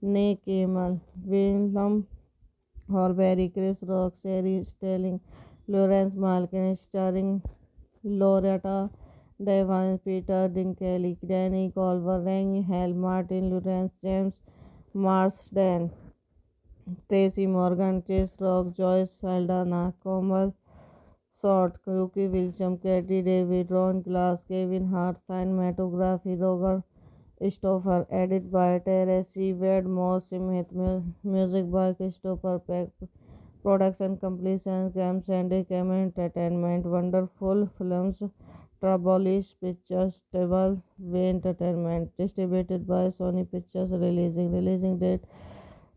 Kimmel. William Horbury, Chris Rock, Sherry Sterling, Lawrence Malkin, starring Loretta Devine, Peter Dinklage, Danny Culver, Rang Hal, Martin Lawrence, James Marsden, Tracy Morgan, Chase Rock, Joyce Saldana, Komal Short, Rookie Wilson, Katie David, Ron Glass, Kevin Hart, cinematography, Roger Stoffer, edit by Terence Wade Moss, music by Christopher Peck, production completion, Cam Sandy, Cam Entertainment, Wonderful Films, Trabolish Pictures, Table Way Entertainment, distributed by Sony Pictures, releasing date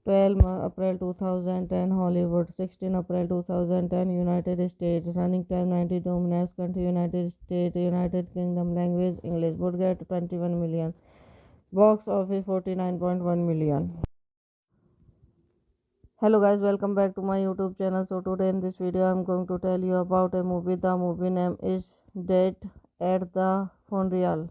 12 April 2010 Hollywood, 16 April 2010 United States, running time 92 minutes, country United States, United Kingdom, language English, budget 21 million, box office 49.1 million. Hello guys, welcome back to my YouTube channel. So today in this video I'm going to tell you about a movie. The movie name is Dead at the Funeral.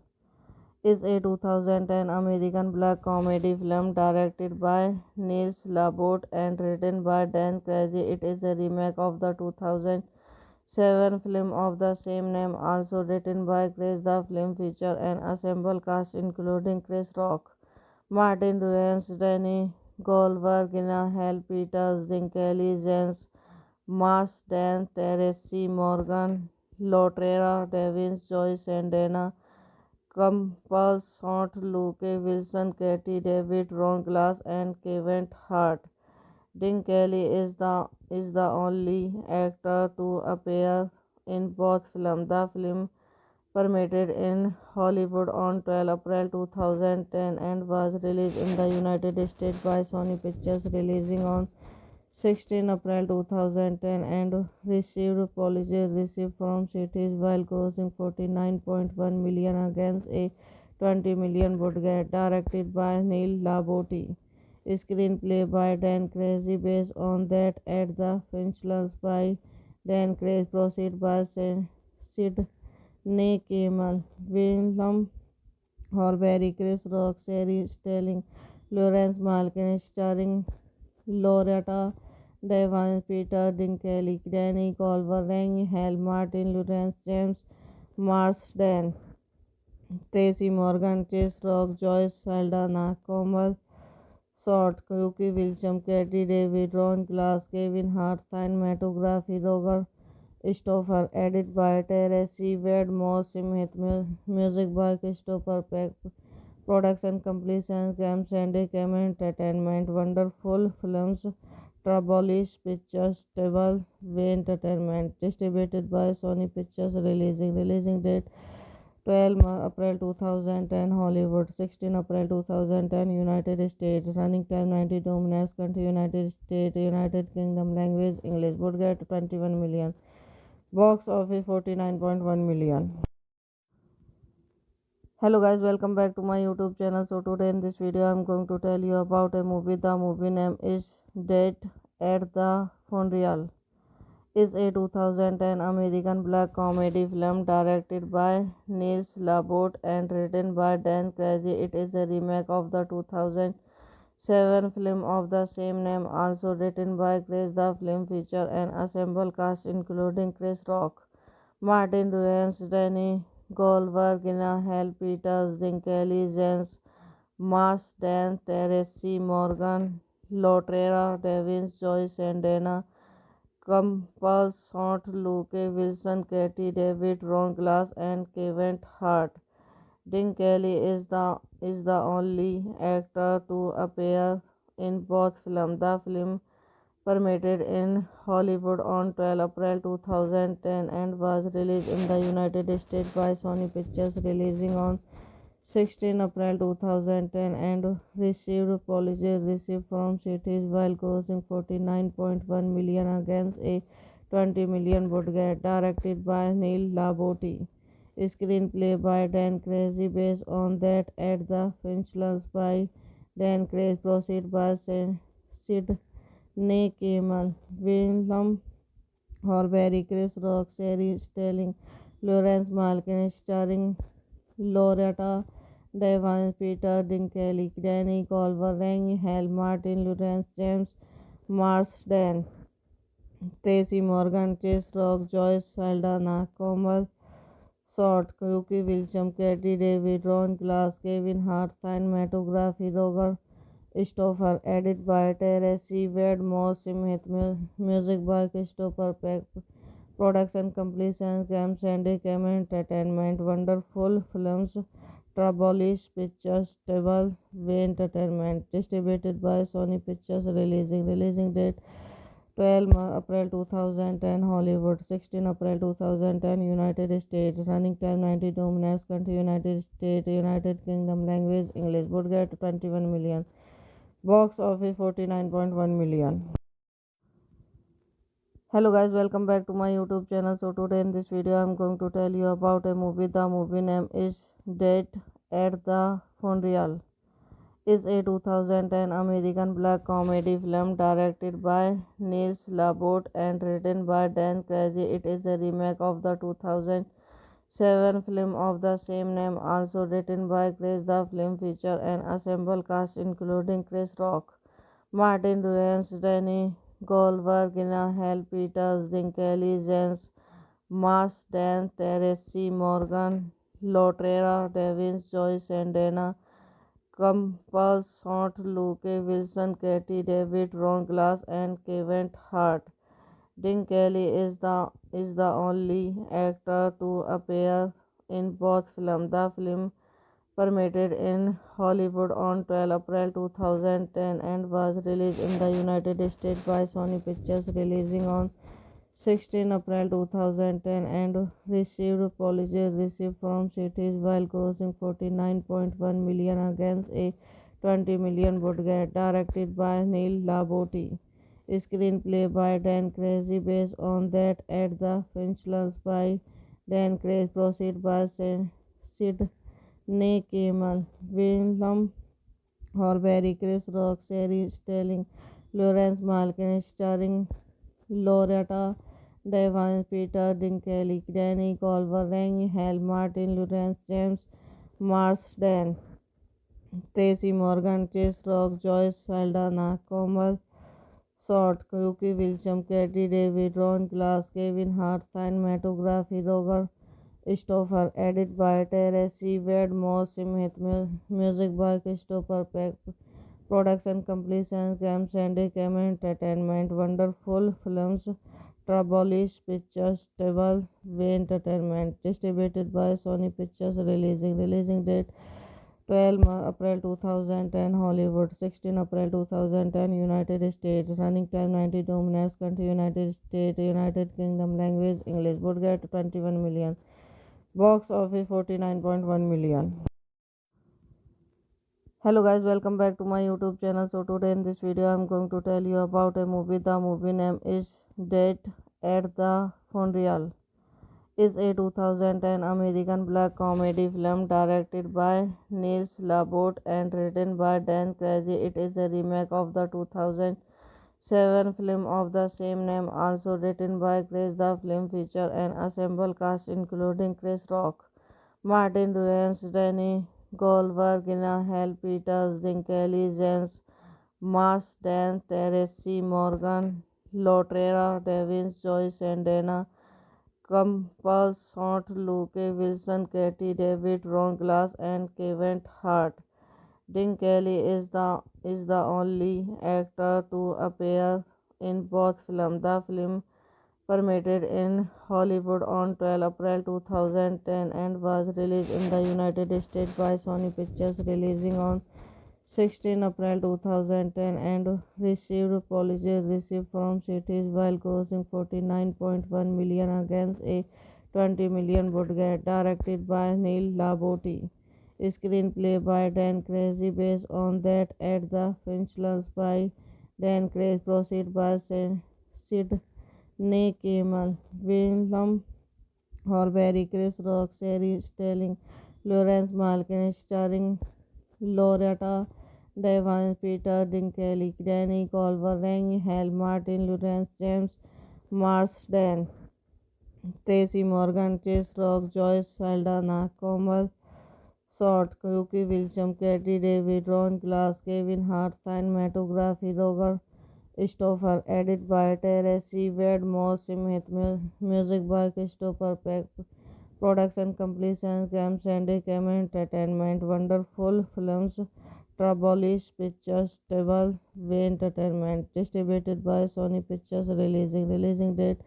Is a 2010 American black comedy film directed by Niels Labot and written by Dan Crazy. It is a remake of the 2007 film of the same name, also written by Chris. The film features an ensemble cast including Chris Rock, Martin Lawrence, Danny Goldberg, Hal Peters, Dinklage, James Marsden, Teresa Morgan, Loretta Devins, Joyce and Dana Campbell, Short, Luke Wilson, Katie David, Ron Glass, and Kevin Hart. Dean Kelly is the only actor to appear in both films. The film premiered in Hollywood on 12 April 2010 and was released in the United States by Sony Pictures, releasing on 16 April 2010 and received positive reviews from critics while grossing 49.1 million against a 20 million budget. Directed by Neil Labotti. Screenplay by Dan Crazy based on that at the Finchlands by Dan Crazy. Proceed by Sid Kimmel, William Horbury, Chris Rock, Sherry Sterling, Lawrence Malkin, starring Loretta Devine, Peter Dinklage, Danny Culver, Rang Hal, Martin Lawrence, James Marsden, Tracy Morgan, Chase Rock, Joyce Saldana, Komal Short, Yuki William, Katie David, Ron Glass, Kevin Hart, cinematography, Roger Stoffer, edit by Teresi Wade Moss, music by Christopher Peck, production completion, Cam Sandy, Cam Entertainment, Wonderful Films, Trabolish Pictures, Table Way Entertainment, distributed by Sony Pictures, releasing date 12 April 2010 Hollywood, 16 April 2010 United States, running time 92 minutes, country United States, United Kingdom, language English, budget 21 million, box office 49.1 million. Hello guys, welcome back to my YouTube channel. So today in this video I'm going to tell you about a movie. The movie name is Dead at the Funeral. Is a 2010 American black comedy film directed by Niels Labot and written by Dan Crazy. It is a remake of the 2007 film of the same name, also written by Chris. The film features an ensemble cast including Chris Rock, Martin Lawrence, Danny Goldberg, Hal Peters, Jim Kelly, James Marsden, Teresi Morgan, Loretta Devins, Joyce and Dana Campbell, Short, Luke Wilson, Katie David, Ron Glass, and Kevin Hart. Dean Kelly is the only actor to appear in both films. The film premiered in Hollywood on 12 April 2010 and was released in the United States by Sony Pictures, releasing on 16 April 2010 and received apologies received from critics while grossing 49.1 million against a 20 million budget. Directed by Neil Labotti. Screenplay by Dan Crazy based on that at the Finchlands by Dan Crazy. Proceed by Sid Campbell, William Horbury, Chris Rock, Sherry Sterling, Lawrence Malkin, starring Loretta Devine, Peter Dinklage, Danny Glover, Rang Hal, Martin Lawrence, James Marsden, Tracy Morgan, Chase Rock, Joyce Saldana, Komal Short, Yuki William, Katie David, Ron Glass, Kevin Hart, cinematography, Roger Stoffer, edit by Teresi Wade Moss, music by Christopher Peck, production completion, Cam Sandy, Cam Entertainment, Wonderful Films, Trabolish Pictures, Table Way Entertainment, distributed by Sony Pictures, releasing date 12 April 2010 Hollywood, 16 April 2010 United States, running time 92 minutes, country United States, United Kingdom, language English, budget 21 million, box office 49.1 million. Hello guys, welcome back to my YouTube channel. So today in this video I'm going to tell you about a movie. The movie name is Dead at the Funeral. Is a 2010 American black comedy film directed by Niels Labot and written by Dan Crazy. It is a remake of the 2007 film of the same name, also written by Chris. The film features an ensemble cast including Chris Rock, Martin Lawrence, Danny Goldberg, Hal Peters, Jim Kelly, James Marsden, Teresi Morgan, Loretta Devins, Joyce and Dana Campbell, Short, Luke Wilson, Katie David, Ron Glass, and Kevin Hart. Dean Kelly is the only actor to appear in both films. The film premiered in Hollywood on 12 April 2010 and was released in the United States by Sony Pictures, releasing on 16 April 2010 and received apologies received from critics while grossing 49.1 million against a 20 million budget. Directed by Neil Labotti. Screenplay by Dan Crazy based on that at the Finchlands by Dan Crazy. Proceed by Sid Campbell, William Horbury, Chris Rock, Sherry Sterling, Lawrence Malkin, starring Loretta Devine, Peter Dinklage, Danny Glover, Rang Hal, Martin Lawrence, James Marsden, Tracy Morgan, Chase Rock, Joyce Saldana, Komal Short, Yuki William, Katie David, Ron Glass, Kevin Hart, cinematography, Roger Stoffer, edit by Terence Wedmore, Smith, music by Christopher Peck, production completion, Cam Sandy, Cam Entertainment, Wonderful Films, Trabolish Pictures, Stable Way Entertainment, distributed by Sony Pictures, releasing date 12 April 2010 Hollywood, 16 April 2010 United States, running time 92 minutes, country United States, United Kingdom, language English, budget 21 million, box office 49.1 million. Hello guys, welcome back to my YouTube channel. So today in this video I'm going to tell you about a movie. The movie name is Dead at the Funeral. Is a 2010 American black comedy film directed by Niels Labot and written by Dan Crazy. It is a remake of the 2007 film of the same name, also written by Chris. The film features an ensemble cast including Chris Rock, Martin Lawrence, Danny Goldberg, Hal Peters, Jim Kelly, James Mars, Dan, Tracy Morgan, Lotrera, Devin, Joyce, and Dana Campbell, Scott, Luke Wilson, Katie David, Ron Glass, and Kevin Hart. Dean Kelly is the only actor to appear in both films. The film premiered in Hollywood on 12 April 2010 and was released in the United States by Sony Pictures, releasing on 16 April 2010 and received positive received from critics while grossing 49.1 million against a 20 million budget. Directed by Neil Laboti. Screenplay by Dan Crazy based on that at the Finchlands by Dan Crazy. Proceed by Sid Nick Kimmel, William Horbury, Chris Rock, Sherry Sterling, Lawrence Malkin, starring Loretta Devine, Peter Dinklage, Danny Culver, Rang Hal, Martin Lawrence, James Marsden, Tracy Morgan, Chase Rock, Joyce Saldana, Komal Short, Rookie Wilson, Katie David, Ron Glass, Kevin Hart, cinematography, Roger Stoffer, edit by Terence Wedmore, Smith, music by Christopher Peck, production completion, Cam Sandy, Cam Entertainment, Wonderful Films, Trabolish Pictures, Stable Way Entertainment, distributed by Sony Pictures, releasing date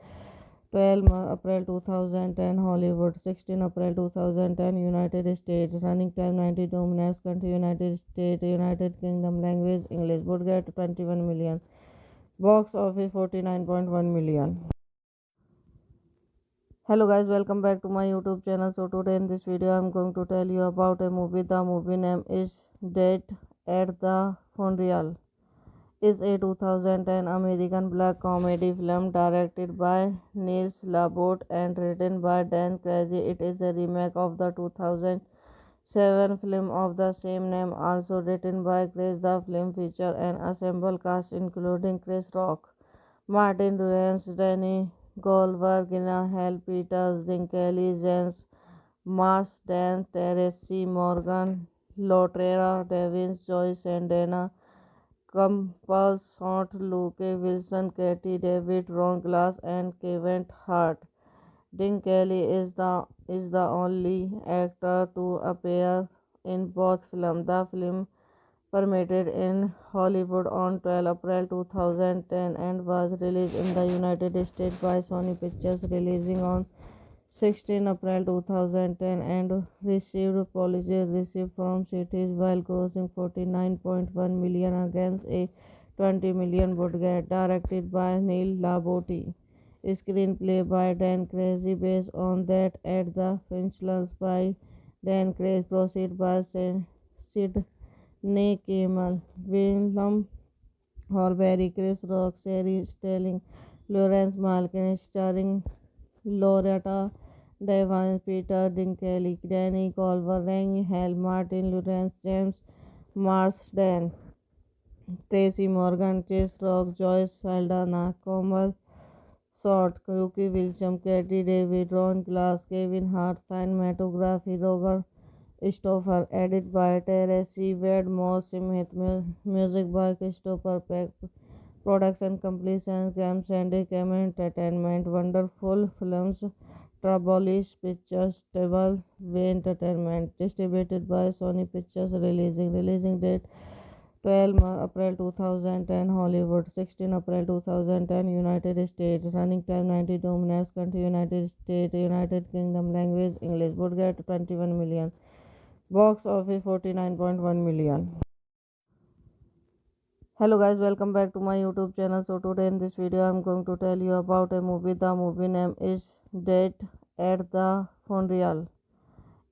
12 April 2010 Hollywood, 16 April 2010 United States, running time 92 minutes, country United States, United Kingdom, language English, budget 21 million, box office 49.1 million. Hello guys, welcome back to my YouTube channel. So today in this video I'm going to tell you about a movie. The movie name is Dead at the Funeral. Is a 2010 American black comedy film directed by Niels Labot and written by Dan Crazy. It is a remake of the 2007 film of the same name, also written by Chris. The film features an ensemble cast including Chris Rock, Martin Lawrence, Danny Goldberg, Hal Peters, Jim Kelly, James Marsden, Tracy Morgan, Lotrera, Devin, Joyce, and Dana Campbell, Scott, Luke Wilson, Katie David, Ron Glass, and Kevin Hart. Dean Kelly is the only actor to appear in both films. The film premiered in Hollywood on 12 April 2010 and was released in the United States by Sony Pictures, releasing on 16 April 2010 and received positive received from critics while grossing 49.1 million against a 20 million budget. Directed by Neil Laboti. Screenplay by Dan Crazy based on that at the Finchlands by Dan Crazy. Proceed by Sid Nick Kimmel, William Horbury, Chris Rock, Sherry Sterling, Lawrence Malkin, starring Loretta Devine, Peter Dinklage, Danny Culver, Rang Hal, Martin Lawrence, James Marsden, Tracy Morgan, Chase Rock, Joyce Saldana, Komal Short, Rookie Wilson, Katie David, Ron Glass, Kevin Hart, cinematography, Roger Stoffer, edit by Terence Wedmore, Smith, music by Christopher Peck, production completion, Cam Sandy, Cam Entertainment, Wonderful Films, Trabolish Pictures, Stable Way Entertainment, distributed by Sony Pictures, releasing date 12 April 2010 Hollywood, 16 April 2010 United States, running time 92 minutes, country United States, United Kingdom, language English, budget 21 million, box office 49.1 million. Hello guys, welcome back to my YouTube channel. So today in this video I'm going to tell you about a movie. The movie name is Dead at the Funeral.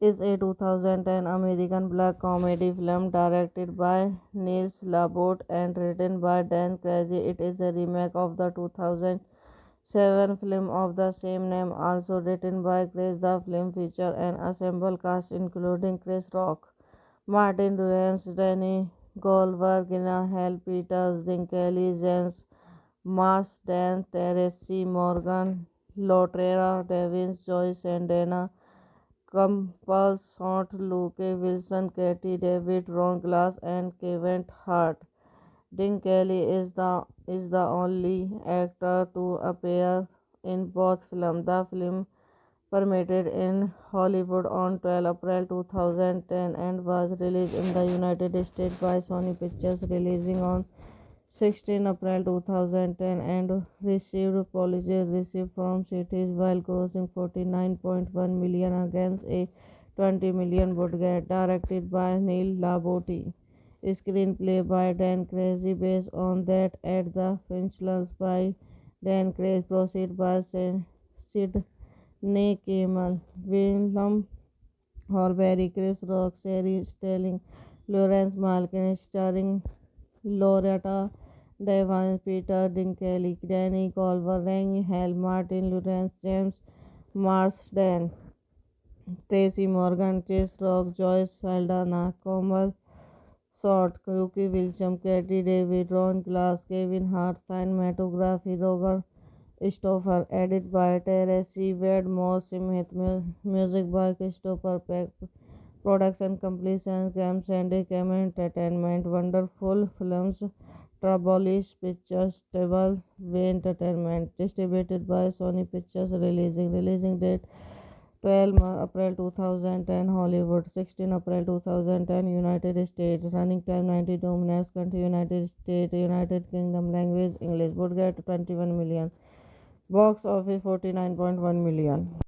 Is a 2010 American black comedy film directed by Niels Labot and written by Dan Crazy. It is a remake of the 2007 film of the same name, also written by Chris. The film features an ensemble cast including Chris Rock, Martin Lawrence, Danny Goldberg, Hal Peters, Jim Kelly, James Marsden, Teresi Morgan, Loretta Devins, Joyce and Dana Campbell, Scott, Luke Wilson, Katie David, Ron Glass, and Kevin Hart. Dean Kelly is the only actor to appear in both films. The film premiered in Hollywood on 12 April 2010 and was released in the United States by Sony Pictures, releasing on 16 April 2010 and received positive reviews from critics while grossing 49.1 million against a 20 million budget. Directed by Neil Labotti. Screenplay by Dan Crazy based on that at the Finchlands by Dan Crazy, proceed by Sidney Kimmel, Willem Horbury, Chris Rock, Sherry Sterling, Lawrence Malkin, starring Loretta Devine, Peter Dinklage, Danny Culver, Hal Martin Lawrence, James Marsden, Tracy Morgan, Chase Rock, Joyce Saldana, Komal Short, Yuki Wilson, Katie David, Ron Glass, Kevin Hart, cinematography, Roger Stoffer, edit by Teresi Wedmore Smith, music by Christopher Peck, production completion Games and Cam Entertainment, Wonderful Films, Trabolish Pictures, Stable Way Entertainment, distributed by Sony Pictures, releasing date 12 April 2010 Hollywood, 16 April 2010 United States, running time 92 minutes, country United States, United Kingdom, language English, budget 21 million, box office 49.1 million.